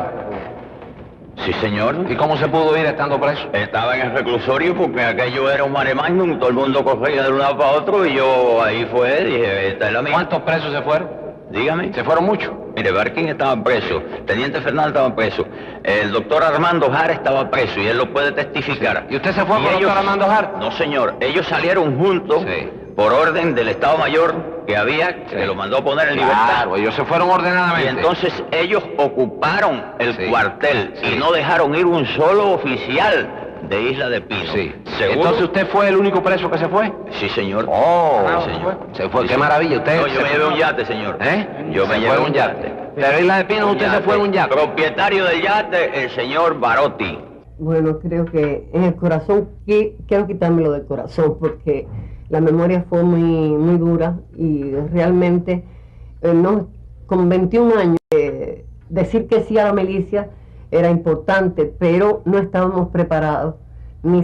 Sí, señor. ¿Y cómo se pudo ir estando preso? Estaba en el reclusorio porque aquello era un mare magnum, todo el mundo corría de un lado para otro y yo ahí dije, esta es la mía. ¿Cuántos presos se fueron? Dígame. ¿Se fueron muchos? Mire, Barquín estaba preso, Teniente Fernández estaba preso, el doctor Armando Jara estaba preso y él lo puede testificar. ¿Y usted se fue con el doctor Armando Jara? No, señor, ellos salieron juntos por orden del Estado Mayor que había, que lo mandó a poner en libertad. Claro, ellos se fueron ordenadamente. Y entonces ellos ocuparon el cuartel y no dejaron ir un solo oficial de Isla de Pino. ¿Seguro? Entonces usted fue el único preso que se fue. Sí, señor. Oh, sí, señor. Se fue. Sí, Qué señor. maravilla. Usted. No, yo me llevé un yate, señor. Yo me llevé un yate. Pero Isla de Pino usted se fue en un yate. Propietario del yate, el señor Barotti. Bueno, creo que en el corazón, quiero quitármelo del corazón porque la memoria fue muy dura y realmente con 21 años decir que sí a la milicia era importante, pero no estábamos preparados, ni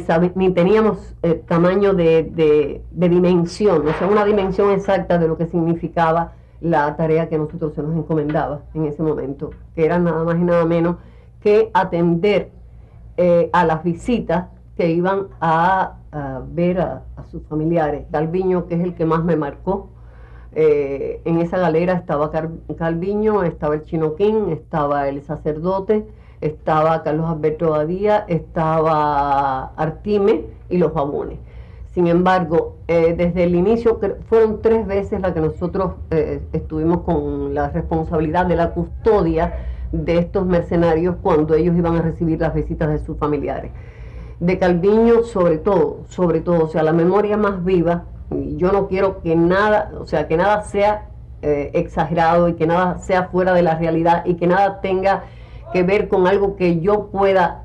teníamos tamaño de dimensión, o sea, una dimensión exacta de lo que significaba la tarea que a nosotros se nos encomendaba en ese momento, que era nada más y nada menos que atender a las visitas que iban a ver a sus familiares. Calviño, que es el que más me marcó, en esa galera estaba Calviño, estaba el Chinoquín, estaba el sacerdote, estaba Carlos Alberto Badía, estaba Artime y los Babones. Sin embargo, desde el inicio fueron 3 veces las que nosotros estuvimos con la responsabilidad de la custodia de estos mercenarios cuando ellos iban a recibir las visitas de sus familiares. De Calviño sobre todo, o sea, la memoria más viva, y yo no quiero que nada, o sea, que nada sea exagerado y que nada sea fuera de la realidad y que nada tenga que ver con algo que yo pueda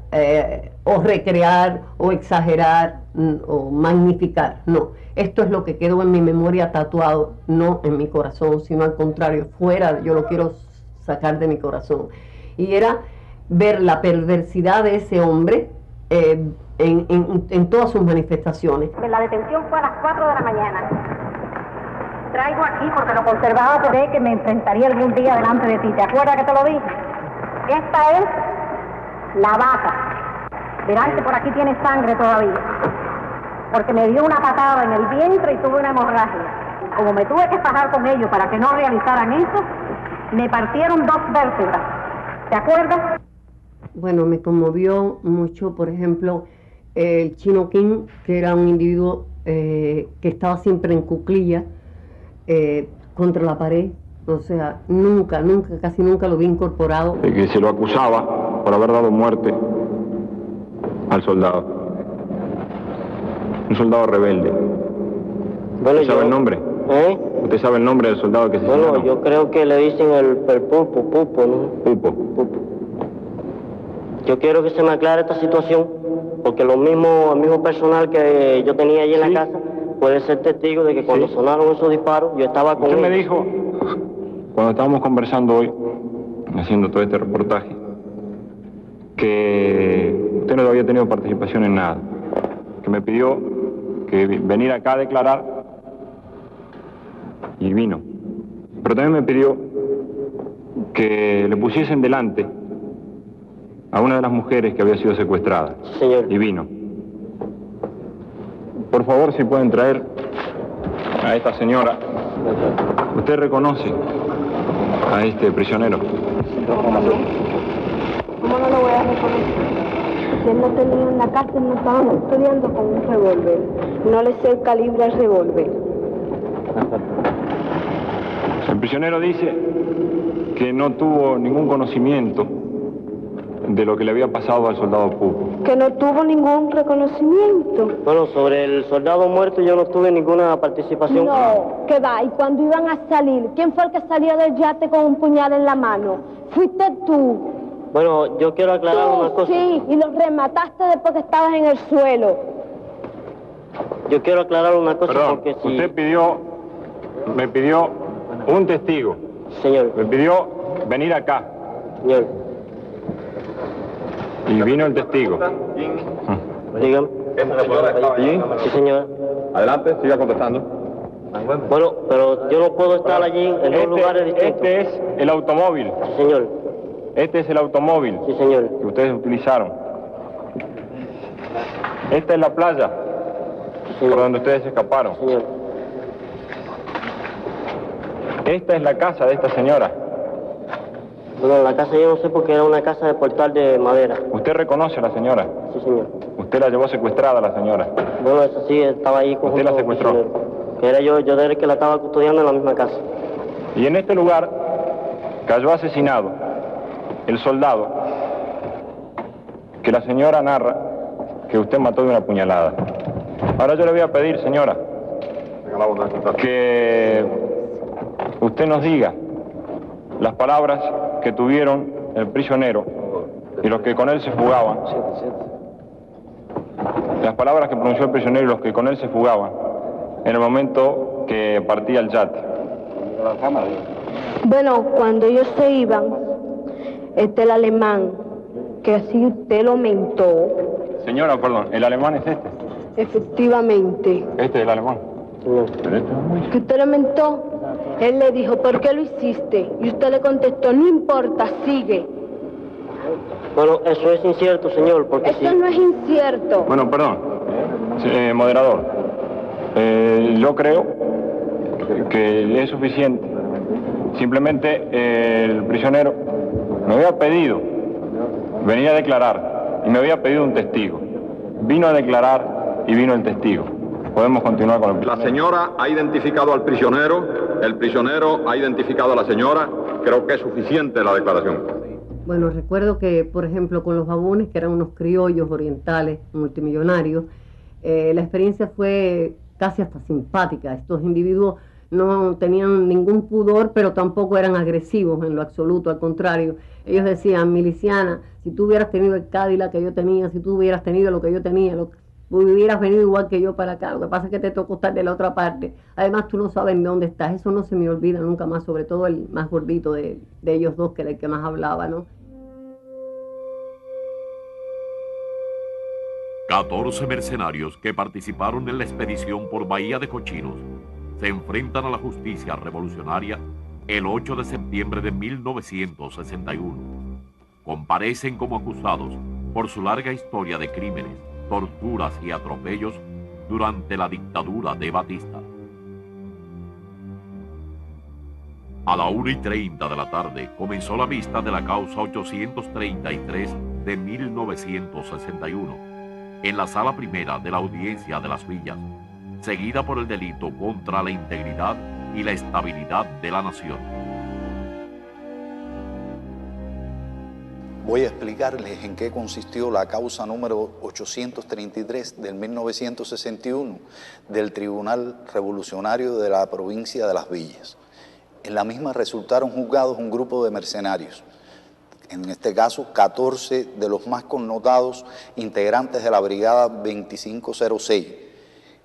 o recrear o exagerar o magnificar. No, esto es lo que quedó en mi memoria tatuado, no en mi corazón, sino al contrario, fuera, yo lo quiero sacar de mi corazón. Y era ver la perversidad de ese hombre en todas sus manifestaciones. La detención fue a las 4 de la mañana. Traigo aquí porque lo conservaba, porque que me enfrentaría algún día delante de ti. ¿Te acuerdas que te lo dije? Esta es la vaca. Verán que por aquí tiene sangre todavía. Porque me dio una patada en el vientre y tuve una hemorragia. Como me tuve que fajar con ellos para que no realizaran eso, me partieron 2 vértebras. ¿Te acuerdas? Bueno, me conmovió mucho, por ejemplo, el Chinoquín, que era un individuo que estaba siempre en cuclilla contra la pared. O sea, casi nunca lo vi incorporado. De que se lo acusaba por haber dado muerte al soldado. Un soldado rebelde. Bueno, ¿Usted sabe el nombre? ¿Usted sabe el nombre del soldado que se asesinó? Bueno, yo creo que le dicen el Pupo, ¿no? Pupo. Yo quiero que se me aclare esta situación, porque el mismo personal que yo tenía allí en la casa puede ser testigo de que cuando sonaron esos disparos, yo estaba con Usted me ellos. dijo, cuando estábamos conversando hoy, haciendo todo este reportaje, que usted no había tenido participación en nada, que me pidió que venir acá a declarar y vino. Pero también me pidió que le pusiesen delante a una de las mujeres que había sido secuestrada. Señor. Y vino. Por favor, si pueden traer a esta señora. ¿Usted reconoce a este prisionero? ¿Cómo no lo voy a reconocer? Si él no tenía en la cárcel, no estaban estudiando con un revólver. No le sé el calibre al revólver. El prisionero dice que no tuvo ningún conocimiento de lo que le había pasado al soldado Pupo. Que no tuvo ningún reconocimiento. Bueno, sobre el soldado muerto yo no tuve ninguna participación. No, que va. Y cuando iban a salir, ¿quién fue el que salió del yate con un puñal en la mano? Fuiste tú. Bueno, yo quiero aclarar una cosa. Sí, y los remataste después que estabas en el suelo. Yo quiero aclarar una cosa. Perdón, porque si... usted me pidió un testigo. Señor. Me pidió venir acá. Señor. Y vino el testigo. Dígame. ¿Esa señora estaba allí? Sí, señor. Adelante, siga contestando. Bueno, pero yo no puedo estar allí en dos lugares distintos. Este es el automóvil. Sí, señor. Este es el automóvil. Sí, señor. Que ustedes utilizaron. Esta es la playa. Sí, por donde ustedes escaparon. Sí, señor. Esta es la casa de esta señora. Bueno, la casa yo no sé porque era una casa de portal de madera. ¿Usted reconoce a la señora? Sí, señor. ¿Usted la llevó secuestrada, la señora? Bueno, eso sí, estaba ahí con... ¿Usted la secuestró? Que era yo era el que la estaba custodiando en la misma casa. Y en este lugar cayó asesinado el soldado que la señora narra que usted mató de una puñalada. Ahora yo le voy a pedir, señora, que usted nos diga las palabras que tuvieron el prisionero y los que con él se fugaban. Las palabras que pronunció el prisionero y los que con él se fugaban en el momento que partía el yate. Bueno, cuando ellos se iban, el alemán, que así usted lo mentó. Señora, perdón, ¿el alemán es este? Efectivamente. Este es el alemán. Que usted lo mentó. Él le dijo, ¿por qué lo hiciste? Y usted le contestó, no importa, sigue. Bueno, eso es incierto, señor, porque Eso no es incierto. Bueno, perdón, moderador. Yo creo que es suficiente. Simplemente el prisionero me había pedido venir a declarar y me había pedido un testigo. Vino a declarar y vino el testigo. Podemos continuar con el... La señora ha identificado al prisionero, el prisionero ha identificado a la señora. Creo que es suficiente la declaración. Bueno, recuerdo que, por ejemplo, con los babunes, que eran unos criollos orientales multimillonarios, la experiencia fue casi hasta simpática. Estos individuos no tenían ningún pudor, pero tampoco eran agresivos en lo absoluto, al contrario. Ellos decían, miliciana, si tú hubieras tenido el Cadillac que yo tenía, si tú hubieras tenido lo que yo tenía, hubieras venido igual que yo para acá, lo que pasa es que te tocó estar de la otra parte. Además, tú no sabes dónde estás, eso no se me olvida nunca más, sobre todo el más gordito de ellos dos, que era el que más hablaba, ¿no? 14 mercenarios que participaron en la expedición por Bahía de Cochinos se enfrentan a la justicia revolucionaria el 8 de septiembre de 1961. Comparecen como acusados por su larga historia de crímenes, torturas y atropellos durante la dictadura de Batista. A la 1:30 de la tarde comenzó la vista de la causa 833 de 1961 en la sala primera de la Audiencia de las Villas, seguida por el delito contra la integridad y la estabilidad de la nación. Voy a explicarles en qué consistió la causa número 833 del 1961 del Tribunal Revolucionario de la provincia de Las Villas. En la misma resultaron juzgados un grupo de mercenarios, en este caso 14 de los más connotados integrantes de la Brigada 2506.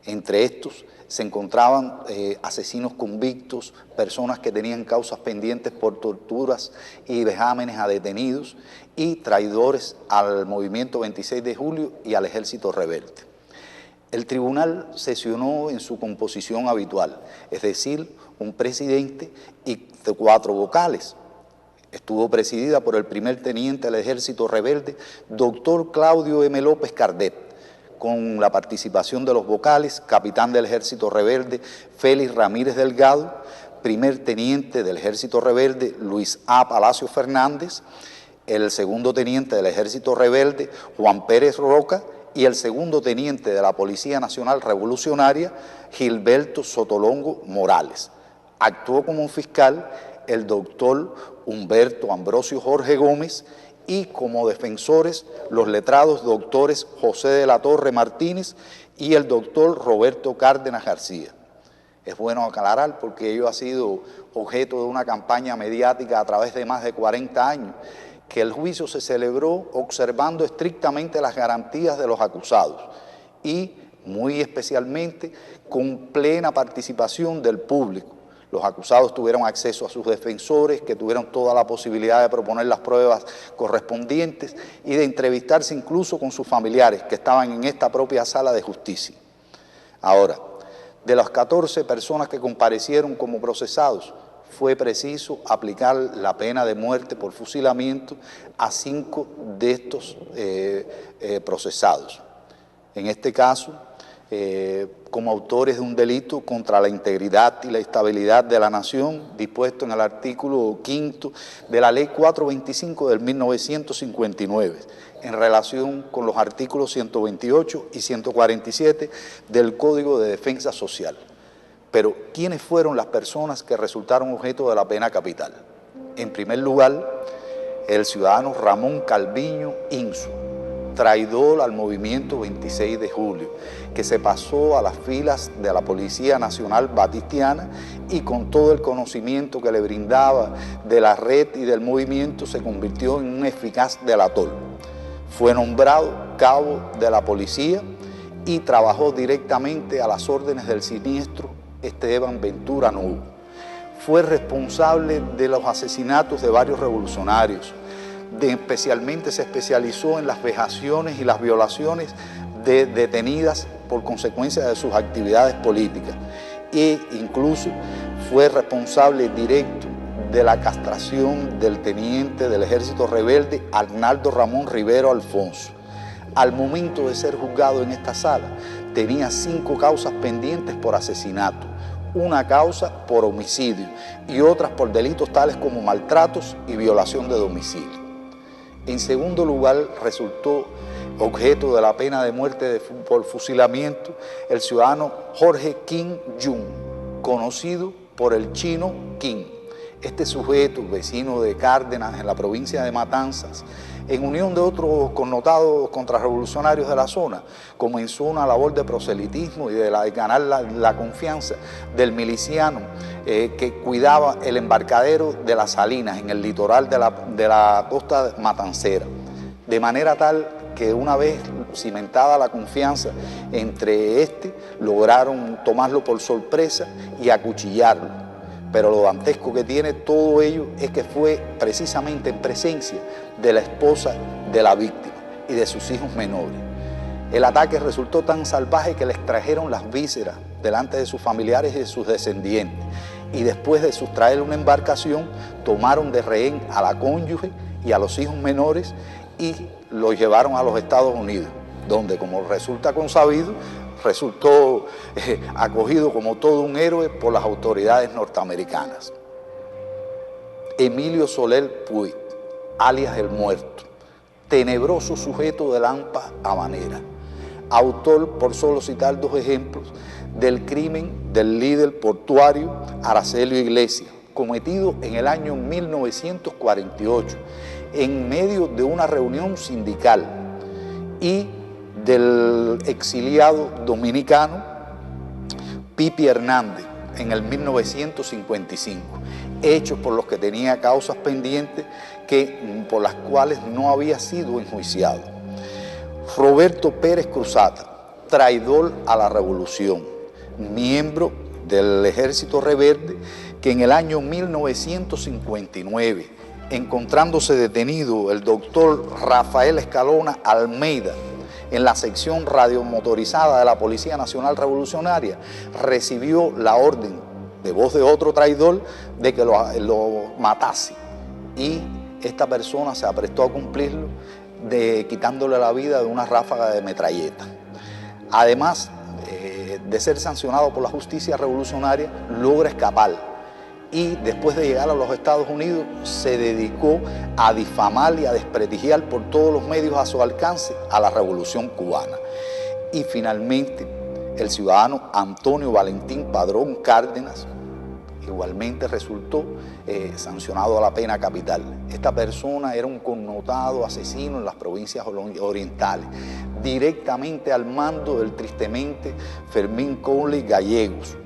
Entre estos se encontraban asesinos convictos, personas que tenían causas pendientes por torturas y vejámenes a detenidos y traidores al movimiento 26 de julio y al ejército rebelde. El tribunal sesionó en su composición habitual, es decir, un presidente y 4 vocales. Estuvo presidida por el primer teniente del ejército rebelde, doctor Claudio M. López Cardet, con la participación de los vocales, capitán del ejército rebelde Félix Ramírez Delgado, primer teniente del ejército rebelde Luis A. Palacio Fernández, el segundo teniente del ejército rebelde Juan Pérez Roca y el segundo teniente de la Policía Nacional Revolucionaria Gilberto Sotolongo Morales. Actuó como fiscal el doctor Humberto Ambrosio Jorge Gómez y como defensores los letrados doctores José de la Torre Martínez y el doctor Roberto Cárdenas García. Es bueno aclarar porque ello ha sido objeto de una campaña mediática a través de más de 40 años, que el juicio se celebró observando estrictamente las garantías de los acusados y muy especialmente con plena participación del público. Los acusados tuvieron acceso a sus defensores, que tuvieron toda la posibilidad de proponer las pruebas correspondientes y de entrevistarse incluso con sus familiares que estaban en esta propia sala de justicia. Ahora, De las 14 personas que comparecieron como procesados, fue preciso aplicar la pena de muerte por fusilamiento a 5 de estos procesados. En este caso, como autores de un delito contra la integridad y la estabilidad de la nación, dispuesto en el artículo 5 de la Ley 425 del 1959, en relación con los artículos 128 y 147 del Código de Defensa Social. Pero, ¿quiénes fueron las personas que resultaron objeto de la pena capital? En primer lugar, el ciudadano Ramón Calviño Insu, traidor al movimiento 26 de julio, que se pasó a las filas de la Policía Nacional Batistiana y con todo el conocimiento que le brindaba de la red y del movimiento se convirtió en un eficaz delator. Fue nombrado cabo de la policía y trabajó directamente a las órdenes del siniestro Esteban Ventura Novo. Fue responsable de los asesinatos de varios revolucionarios. Especialmente se especializó en las vejaciones y las violaciones de detenidas por consecuencia de sus actividades políticas e incluso fue responsable directo de la castración del teniente del ejército rebelde Arnaldo Ramón Rivero Alfonso. Al momento de ser juzgado en esta sala, tenía 5 causas pendientes por asesinato, una causa por homicidio y otras por delitos tales como maltratos y violación de domicilio. En segundo lugar, resultó objeto de la pena de muerte por fusilamiento el ciudadano Jorge Kim Jung, conocido por el Chino Kim. Este sujeto, vecino de Cárdenas en la provincia de Matanzas, en unión de otros connotados contrarrevolucionarios de la zona, comenzó una labor de proselitismo y de ganar la confianza del miliciano que cuidaba el embarcadero de las Salinas, en el litoral de la costa matancera. De manera tal que una vez cimentada la confianza entre lograron tomarlo por sorpresa y acuchillarlo. Pero lo dantesco que tiene todo ello es que fue precisamente en presencia de la esposa de la víctima y de sus hijos menores. El ataque resultó tan salvaje que le extrajeron las vísceras delante de sus familiares y de sus descendientes. Y después de sustraer una embarcación, tomaron de rehén a la cónyuge y a los hijos menores y los llevaron a los Estados Unidos, donde, como resulta consabido, resultó acogido como todo un héroe por las autoridades norteamericanas. Emilio Soler Puig, alias El Muerto, tenebroso sujeto de Lampa habanera, autor, por solo citar 2 ejemplos, del crimen del líder portuario Aracelio Iglesias, cometido en el año 1948, en medio de una reunión sindical, y del exiliado dominicano Pipi Hernández en el 1955, hechos por los que tenía causas pendientes por las cuales no había sido enjuiciado. Roberto Pérez Cruzata, traidor a la revolución, miembro del ejército rebelde, que en el año 1959, encontrándose detenido el doctor Rafael Escalona Almeida en la sección radiomotorizada de la Policía Nacional Revolucionaria, recibió la orden de voz de otro traidor de que lo matase, y esta persona se aprestó a cumplirlo quitándole la vida de una ráfaga de metralleta. Además de ser sancionado por la justicia revolucionaria, logra escapar y después de llegar a los Estados Unidos se dedicó a difamar y a desprestigiar por todos los medios a su alcance a la revolución cubana. Y finalmente el ciudadano Antonio Valentín Padrón Cárdenas igualmente resultó sancionado a la pena capital. Esta persona era un connotado asesino en las provincias orientales, directamente al mando del tristemente Fermín Conley Gallegos,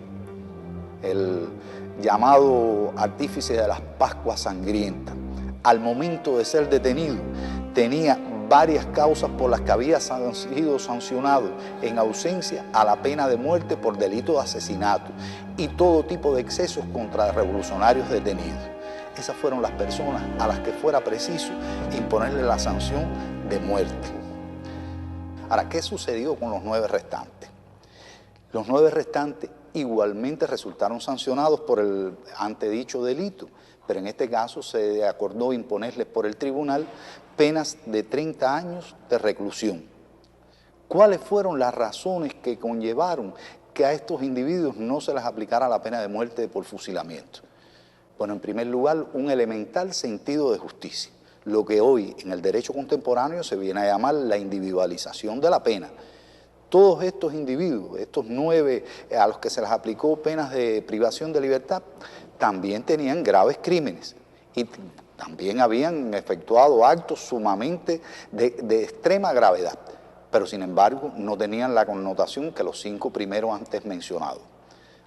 el llamado artífice de las Pascuas Sangrientas. Al momento de ser detenido, tenía varias causas por las que había sido sancionado en ausencia a la pena de muerte por delito de asesinato y todo tipo de excesos contra revolucionarios detenidos. Esas fueron las personas a las que fuera preciso imponerle la sanción de muerte. Ahora, ¿qué sucedió con los 9 restantes? Los 9 restantes igualmente resultaron sancionados por el antedicho delito, pero en este caso se acordó imponerles por el tribunal penas de 30 años de reclusión. ¿Cuáles fueron las razones que conllevaron que a estos individuos no se les aplicara la pena de muerte por fusilamiento? Bueno, en primer lugar, un elemental sentido de justicia, lo que hoy en el derecho contemporáneo se viene a llamar la individualización de la pena. Todos estos individuos, estos 9 a los que se les aplicó penas de privación de libertad, también tenían graves crímenes y también habían efectuado actos sumamente de extrema gravedad, pero sin embargo no tenían la connotación que los 5 primeros antes mencionados.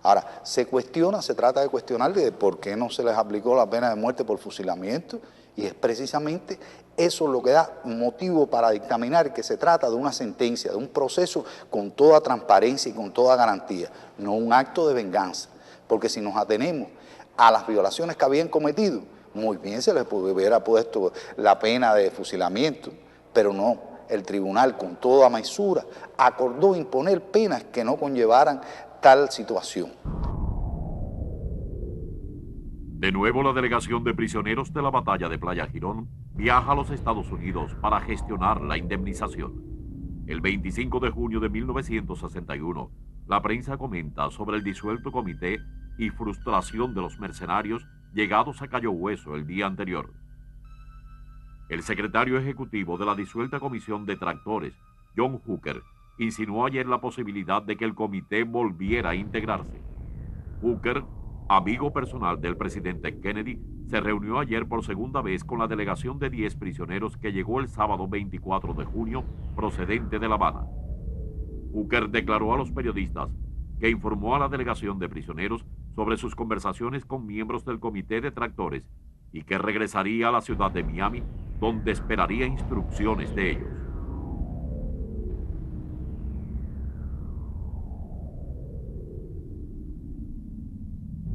Ahora, se trata de cuestionar de por qué no se les aplicó la pena de muerte por fusilamiento, y es precisamente eso lo que da motivo para dictaminar que se trata de una sentencia, de un proceso con toda transparencia y con toda garantía, no un acto de venganza, porque si nos atenemos a las violaciones que habían cometido, muy bien se les hubiera puesto la pena de fusilamiento, pero no, el tribunal con toda mesura acordó imponer penas que no conllevaran tal situación. De nuevo, la delegación de prisioneros de la batalla de Playa Girón viaja a los Estados Unidos para gestionar la indemnización. El 25 de junio de 1961, la prensa comenta sobre el disuelto comité y frustración de los mercenarios llegados a Cayo Hueso el día anterior. El secretario ejecutivo de la disuelta comisión de tractores, John Hooker, insinuó ayer la posibilidad de que el comité volviera a integrarse. Hooker, amigo personal del presidente Kennedy, se reunió ayer por segunda vez con la delegación de 10 prisioneros que llegó el sábado 24 de junio procedente de La Habana. Hooker declaró a los periodistas que informó a la delegación de prisioneros sobre sus conversaciones con miembros del comité de tractores y que regresaría a la ciudad de Miami, donde esperaría instrucciones de ellos.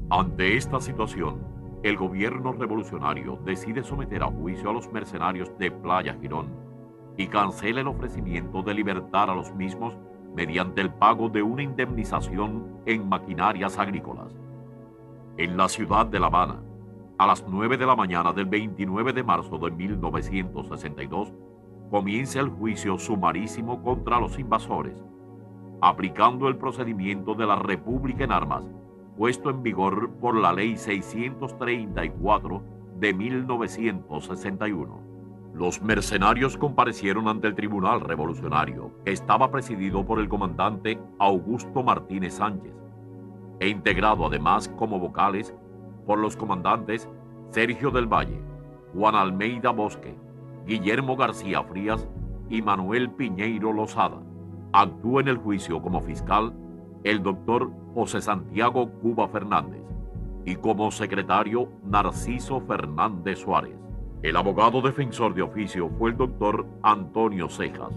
Ante esta situación, el gobierno revolucionario decide someter a juicio a los mercenarios de Playa Girón y cancela el ofrecimiento de libertar a los mismos mediante el pago de una indemnización en maquinarias agrícolas. En la ciudad de La Habana, a las 9 de la mañana del 29 de marzo de 1962, comienza el juicio sumarísimo contra los invasores, aplicando el procedimiento de la República en Armas, puesto en vigor por la Ley 634 de 1961. Los mercenarios comparecieron ante el Tribunal Revolucionario, que estaba presidido por el comandante Augusto Martínez Sánchez, e integrado además como vocales por los comandantes Sergio del Valle, Juan Almeida Bosque, Guillermo García Frías y Manuel Piñeiro Lozada. Actuó en el juicio como fiscal el doctor José Santiago Cuba Fernández y como secretario Narciso Fernández Suárez. El abogado defensor de oficio fue el doctor Antonio Cejas.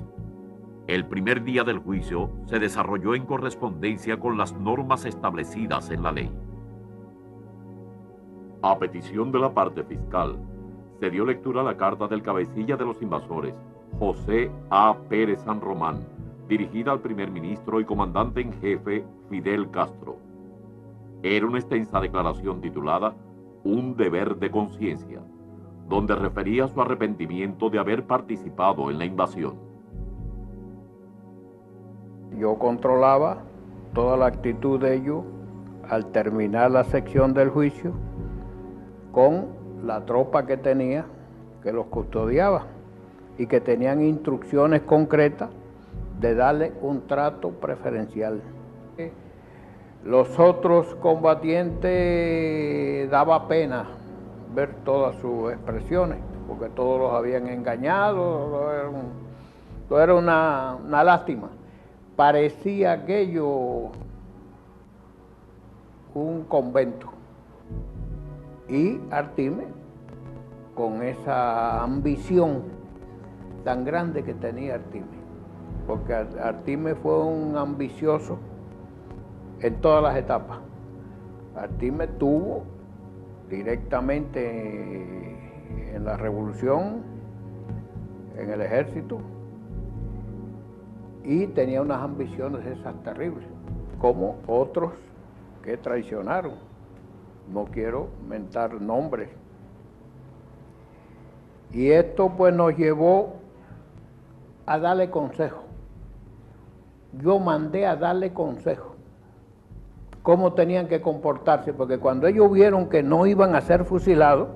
El primer día del juicio se desarrolló en correspondencia con las normas establecidas en la ley. A petición de la parte fiscal, se dio lectura a la carta del cabecilla de los invasores, José A. Pérez San Román, dirigida al primer ministro y comandante en jefe Fidel Castro. Era una extensa declaración titulada Un deber de conciencia, donde refería su arrepentimiento de haber participado en la invasión. Yo controlaba toda la actitud de ellos al terminar la sección del juicio con la tropa que tenía, que los custodiaba y que tenían instrucciones concretas de darle un trato preferencial. Los otros combatientes daba pena ver todas sus expresiones, porque todos los habían engañado, todo era una lástima. Parecía aquello un convento. Y Artime, con esa ambición tan grande que tenía Artime, porque Artime fue un ambicioso en todas las etapas. Artime tuvo directamente en la revolución, en el ejército, y tenía unas ambiciones esas terribles, como otros que traicionaron. No quiero mentar nombres. Y esto pues nos llevó a darle consejo. Yo mandé a darle consejo cómo tenían que comportarse, porque cuando ellos vieron que no iban a ser fusilados,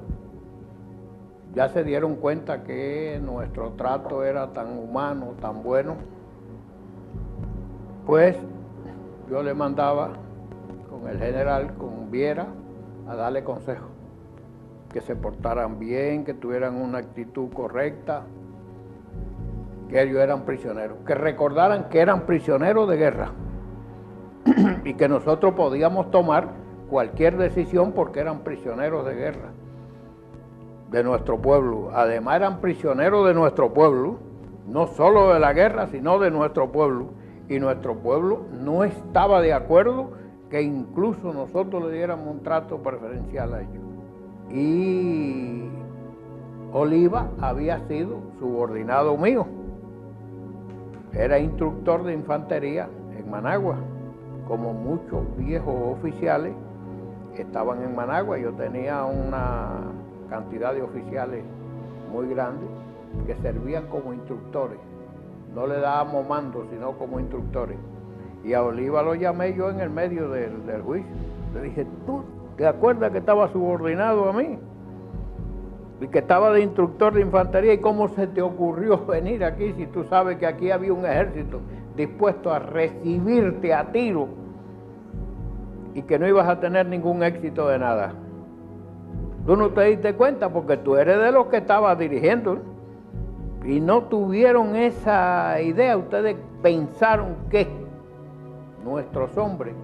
ya se dieron cuenta que nuestro trato era tan humano, tan bueno, pues yo le mandaba con el general, con Viera, a darle consejo, que se portaran bien, que tuvieran una actitud correcta, que ellos eran prisioneros, que recordaran que eran prisioneros de guerra y que nosotros podíamos tomar cualquier decisión porque eran prisioneros de guerra de nuestro pueblo. Además eran prisioneros de nuestro pueblo, no solo de la guerra, sino de nuestro pueblo. Y nuestro pueblo no estaba de acuerdo que incluso nosotros le diéramos un trato preferencial a ellos. Y Oliva había sido subordinado mío. Era instructor de infantería en Managua. Como muchos viejos oficiales estaban en Managua, yo tenía una cantidad de oficiales muy grande que servían como instructores. No le dábamos mando, sino como instructores. Y a Oliva lo llamé yo en el medio del juicio. Le dije, ¿tú te acuerdas que estaba subordinado a mí? Y que estaba de instructor de infantería, ¿y cómo se te ocurrió venir aquí si tú sabes que aquí había un ejército dispuesto a recibirte a tiro y que no ibas a tener ningún éxito de nada? Tú no te diste cuenta porque tú eres de los que estabas dirigiendo y no tuvieron esa idea. Ustedes pensaron que nuestros hombres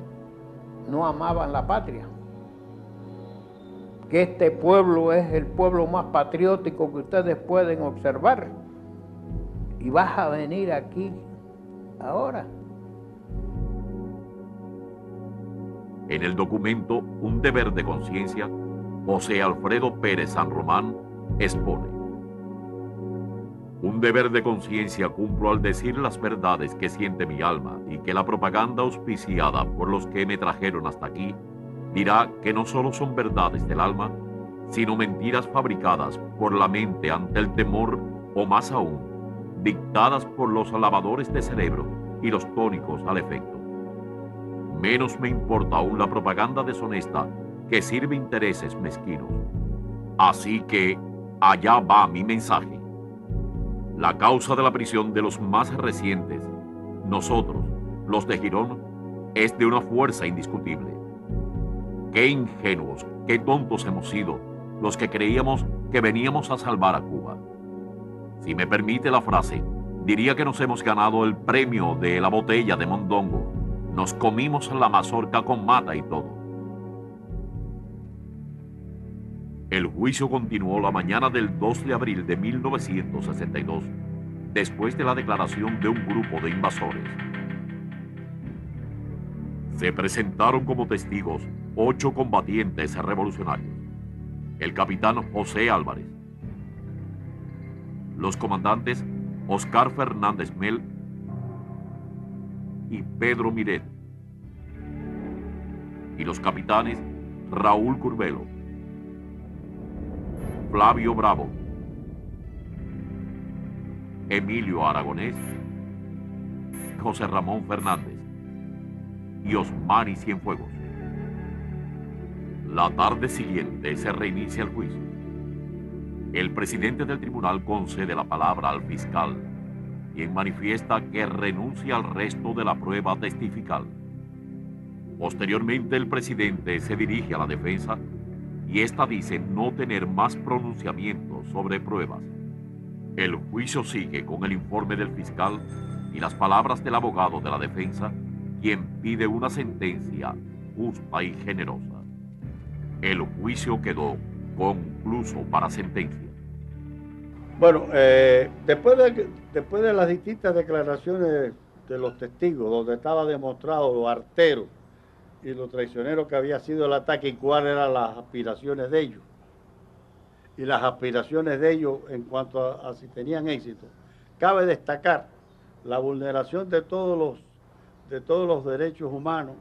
no amaban la patria, que este pueblo es el pueblo más patriótico que ustedes pueden observar, y vas a venir aquí ahora. En el documento Un deber de conciencia, José Alfredo Pérez San Román expone: un deber de conciencia cumplo al decir las verdades que siente mi alma, y que la propaganda auspiciada por los que me trajeron hasta aquí dirá que no solo son verdades del alma, sino mentiras fabricadas por la mente ante el temor, o más aún, dictadas por los lavadores de cerebro y los tónicos al efecto. Menos me importa aún la propaganda deshonesta que sirve intereses mezquinos. Así que allá va mi mensaje. La causa de la prisión de los más recientes, nosotros, los de Girón, es de una fuerza indiscutible. Qué ingenuos, qué tontos hemos sido los que creíamos que veníamos a salvar a Cuba. Si me permite la frase, diría que nos hemos ganado el premio de la botella de mondongo. Nos comimos la mazorca con mata y todo. El juicio continuó la mañana del 2 de abril de 1962, después de la declaración de un grupo de invasores. Se presentaron como testigos 8 combatientes revolucionarios: el capitán José Álvarez, los comandantes Oscar Fernández Mel y Pedro Miret, y los capitanes Raúl Curbelo, Flavio Bravo, Emilio Aragonés, José Ramón Fernández y Osmani Cienfuegos. La tarde siguiente se reinicia el juicio. El presidente del tribunal concede la palabra al fiscal, quien manifiesta que renuncia al resto de la prueba testifical. Posteriormente, el presidente se dirige a la defensa y ésta dice no tener más pronunciamientos sobre pruebas. El juicio sigue con el informe del fiscal y las palabras del abogado de la defensa, quien pide una sentencia justa y generosa. El juicio quedó concluso para sentencia. Bueno, después de las distintas declaraciones de los testigos, donde estaba demostrado lo artero y lo traicionero que había sido el ataque y cuáles eran las aspiraciones de ellos, y las aspiraciones de ellos en cuanto a si tenían éxito, cabe destacar la vulneración de todos los derechos humanos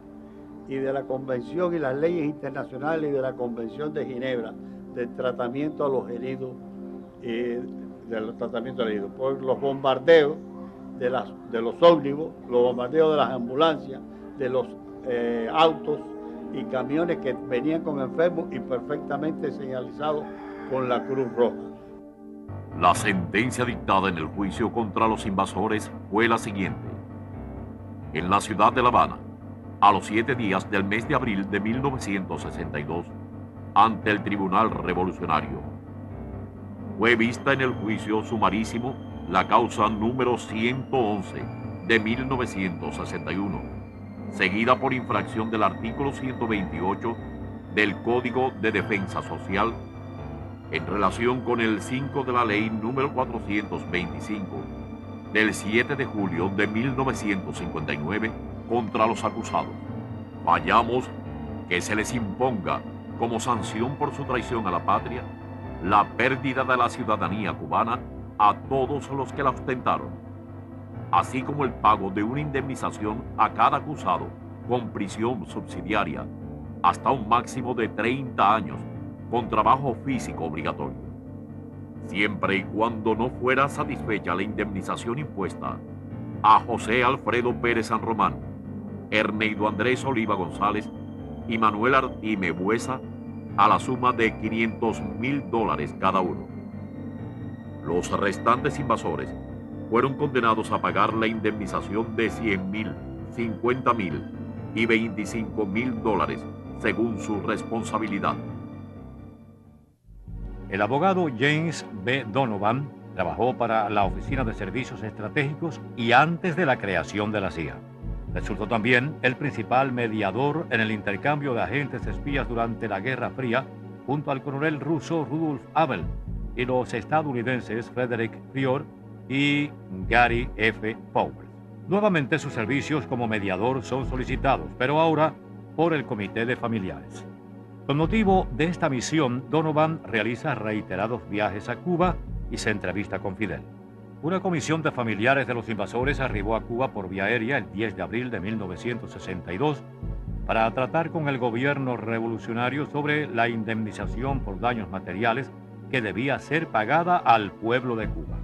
y de la Convención y las leyes internacionales y de la Convención de Ginebra del tratamiento a los heridos por los bombardeos de los ómnibus, los bombardeos de las ambulancias, de los autos y camiones que venían con enfermos y perfectamente señalizados con la Cruz Roja. La sentencia dictada en el juicio contra los invasores fue la siguiente. En la ciudad de La Habana, a los 7 días del mes de abril de 1962, ante el Tribunal Revolucionario, fue vista en el juicio sumarísimo la causa número 111 de 1961, seguida por infracción del artículo 128 del Código de Defensa Social, en relación con el 5 de la ley número 425 del 7 de julio de 1959 contra los acusados. Fallamos que se les imponga como sanción por su traición a la patria la pérdida de la ciudadanía cubana a todos los que la ostentaron, así como el pago de una indemnización a cada acusado con prisión subsidiaria hasta un máximo de 30 años con trabajo físico obligatorio, siempre y cuando no fuera satisfecha la indemnización impuesta a José Alfredo Pérez San Román, Erneido Andrés Oliva González y Manuel Artime Buesa a la suma de $500,000 cada uno. Los restantes invasores fueron condenados a pagar la indemnización de $100,000, $50,000 y $25,000 según su responsabilidad. El abogado James B. Donovan trabajó para la Oficina de Servicios Estratégicos y antes de la creación de la CIA. Resultó también el principal mediador en el intercambio de agentes espías durante la Guerra Fría junto al coronel ruso Rudolf Abel y los estadounidenses Frederick Prior y Gary F. Powers. Nuevamente sus servicios como mediador son solicitados, pero ahora por el Comité de Familiares. Con motivo de esta misión, Donovan realiza reiterados viajes a Cuba y se entrevista con Fidel. Una comisión de familiares de los invasores arribó a Cuba por vía aérea el 10 de abril de 1962 para tratar con el gobierno revolucionario sobre la indemnización por daños materiales que debía ser pagada al pueblo de Cuba.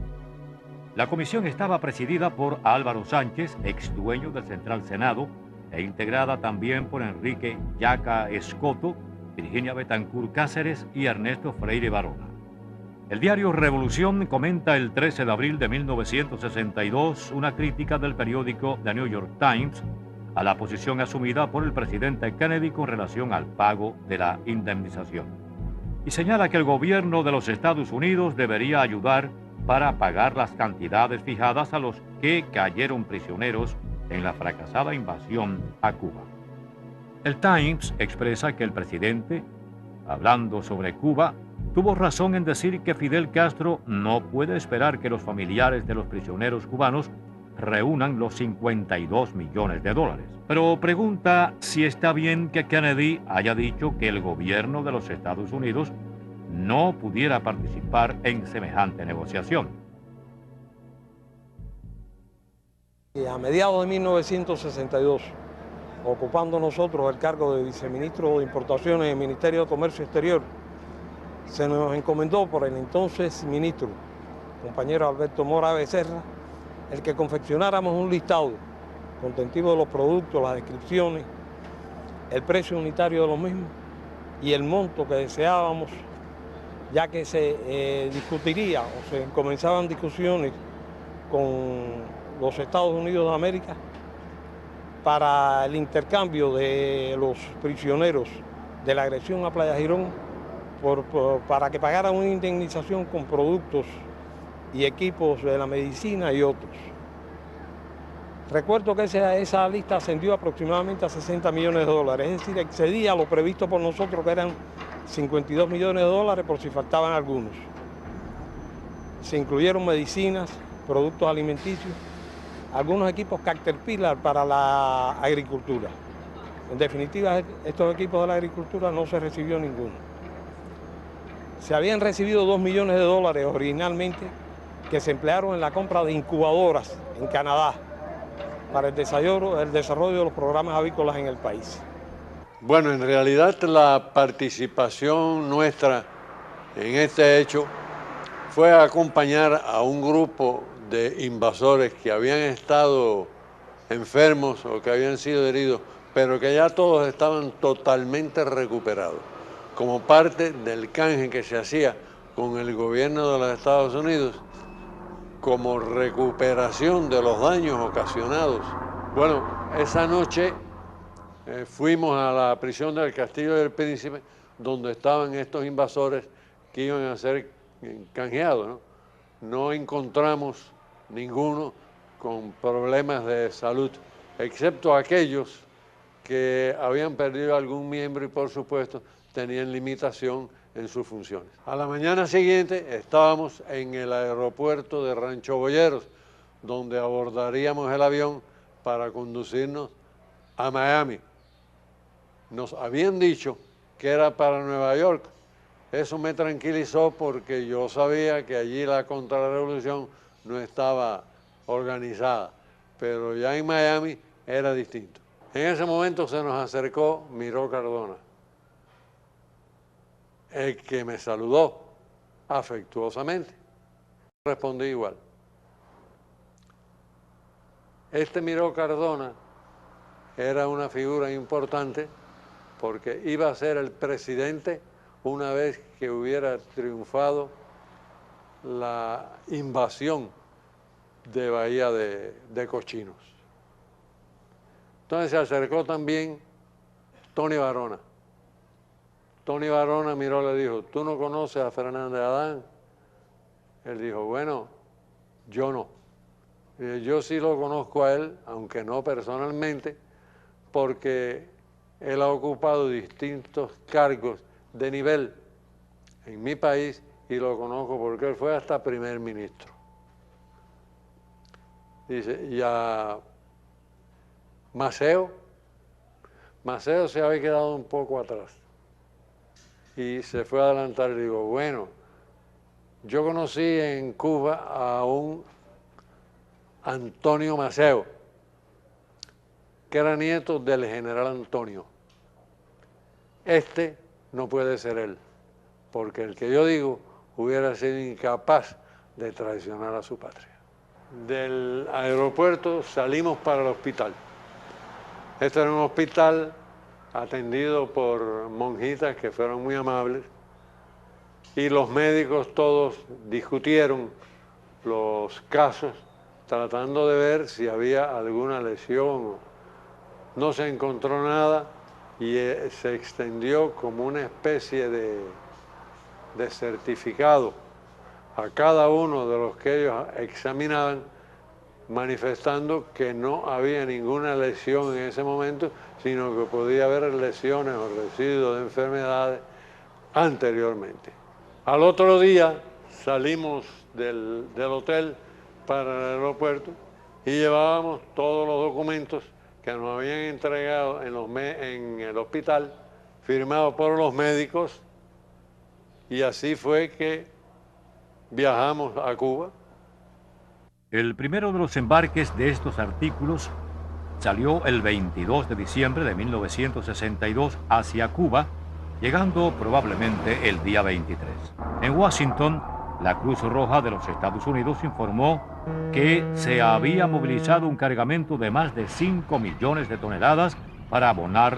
La comisión estaba presidida por Álvaro Sánchez, ex dueño del Central Senado, e integrada también por Enrique Yaca Escoto, Virginia Betancourt Cáceres y Ernesto Freire Barona. El diario Revolución comenta el 13 de abril de 1962 una crítica del periódico The New York Times a la posición asumida por el presidente Kennedy con relación al pago de la indemnización. Y señala que el gobierno de los Estados Unidos debería ayudar para pagar las cantidades fijadas a los que cayeron prisioneros en la fracasada invasión a Cuba. El Times expresa que el presidente, hablando sobre Cuba, tuvo razón en decir que Fidel Castro no puede esperar que los familiares de los prisioneros cubanos reúnan los $52 millones. Pero pregunta si está bien que Kennedy haya dicho que el gobierno de los Estados Unidos no pudiera participar en semejante negociación. Y a mediados de 1962, ocupando nosotros el cargo de viceministro de Importaciones en el Ministerio de Comercio Exterior, se nos encomendó por el entonces ministro, compañero Alberto Mora Becerra, el que confeccionáramos un listado contentivo de los productos, las descripciones, el precio unitario de los mismos y el monto que deseábamos, ya que se discutiría o se comenzaban discusiones con los Estados Unidos de América para el intercambio de los prisioneros de la agresión a Playa Girón para que pagaran una indemnización con productos y equipos de la medicina y otros. Recuerdo que esa lista ascendió aproximadamente a $60 millones, es decir, excedía lo previsto por nosotros, que eran $52 millones por si faltaban algunos. Se incluyeron medicinas, productos alimenticios, algunos equipos Caterpillar para la agricultura. En definitiva, estos equipos de la agricultura no se recibió ninguno. Se habían recibido $2 millones originalmente que se emplearon en la compra de incubadoras en Canadá para el desarrollo de los programas avícolas en el país. Bueno, en realidad la participación nuestra en este hecho fue acompañar a un grupo de invasores que habían estado enfermos o que habían sido heridos, pero que ya todos estaban totalmente recuperados, como parte del canje que se hacía con el gobierno de los Estados Unidos, como recuperación de los daños ocasionados. Bueno, esa noche fuimos a la prisión del Castillo del Príncipe, donde estaban estos invasores que iban a ser canjeados, ¿no? No encontramos ninguno con problemas de salud, excepto aquellos que habían perdido algún miembro y, por supuesto, tenían limitación en sus funciones. A la mañana siguiente estábamos en el aeropuerto de Rancho Boyeros, donde abordaríamos el avión para conducirnos a Miami. Nos habían dicho que era para Nueva York. Eso me tranquilizó porque yo sabía que allí la contrarrevolución no estaba organizada, pero ya en Miami era distinto. En ese momento se nos acercó Miró Cardona, el que me saludó afectuosamente. Respondí igual. Este Miró Cardona era una figura importante porque iba a ser el presidente una vez que hubiera triunfado la invasión de Bahía de Cochinos. Entonces se acercó también Tony Barona. Tony Barona miró y le dijo, ¿tú no conoces a Fernández Adán? Él dijo, bueno, yo no. Yo sí lo conozco a él, aunque no personalmente, porque él ha ocupado distintos cargos de nivel en mi país y lo conozco porque él fue hasta primer ministro. Dice, y a Maceo se había quedado un poco atrás y se fue a adelantar. Y digo, bueno, yo conocí en Cuba a un Antonio Maceo, que era nieto del general Antonio. Este no puede ser él, porque el que yo digo hubiera sido incapaz de traicionar a su patria. Del aeropuerto salimos para el hospital. Este era un hospital atendido por monjitas que fueron muy amables y los médicos todos discutieron los casos tratando de ver si había alguna lesión. No se encontró nada y se extendió como una especie de certificado a cada uno de los que ellos examinaban, manifestando que no había ninguna lesión en ese momento, sino que podía haber lesiones o residuos de enfermedades anteriormente. Al otro día salimos del hotel para el aeropuerto y llevábamos todos los documentos que nos habían entregado en el hospital, firmados por los médicos, y así fue que viajamos a Cuba. El primero de los embarques de estos artículos salió el 22 de diciembre de 1962 hacia Cuba, llegando probablemente el día 23. En Washington, la Cruz Roja de los Estados Unidos informó que se había movilizado un cargamento de más de 5 millones de toneladas para abonar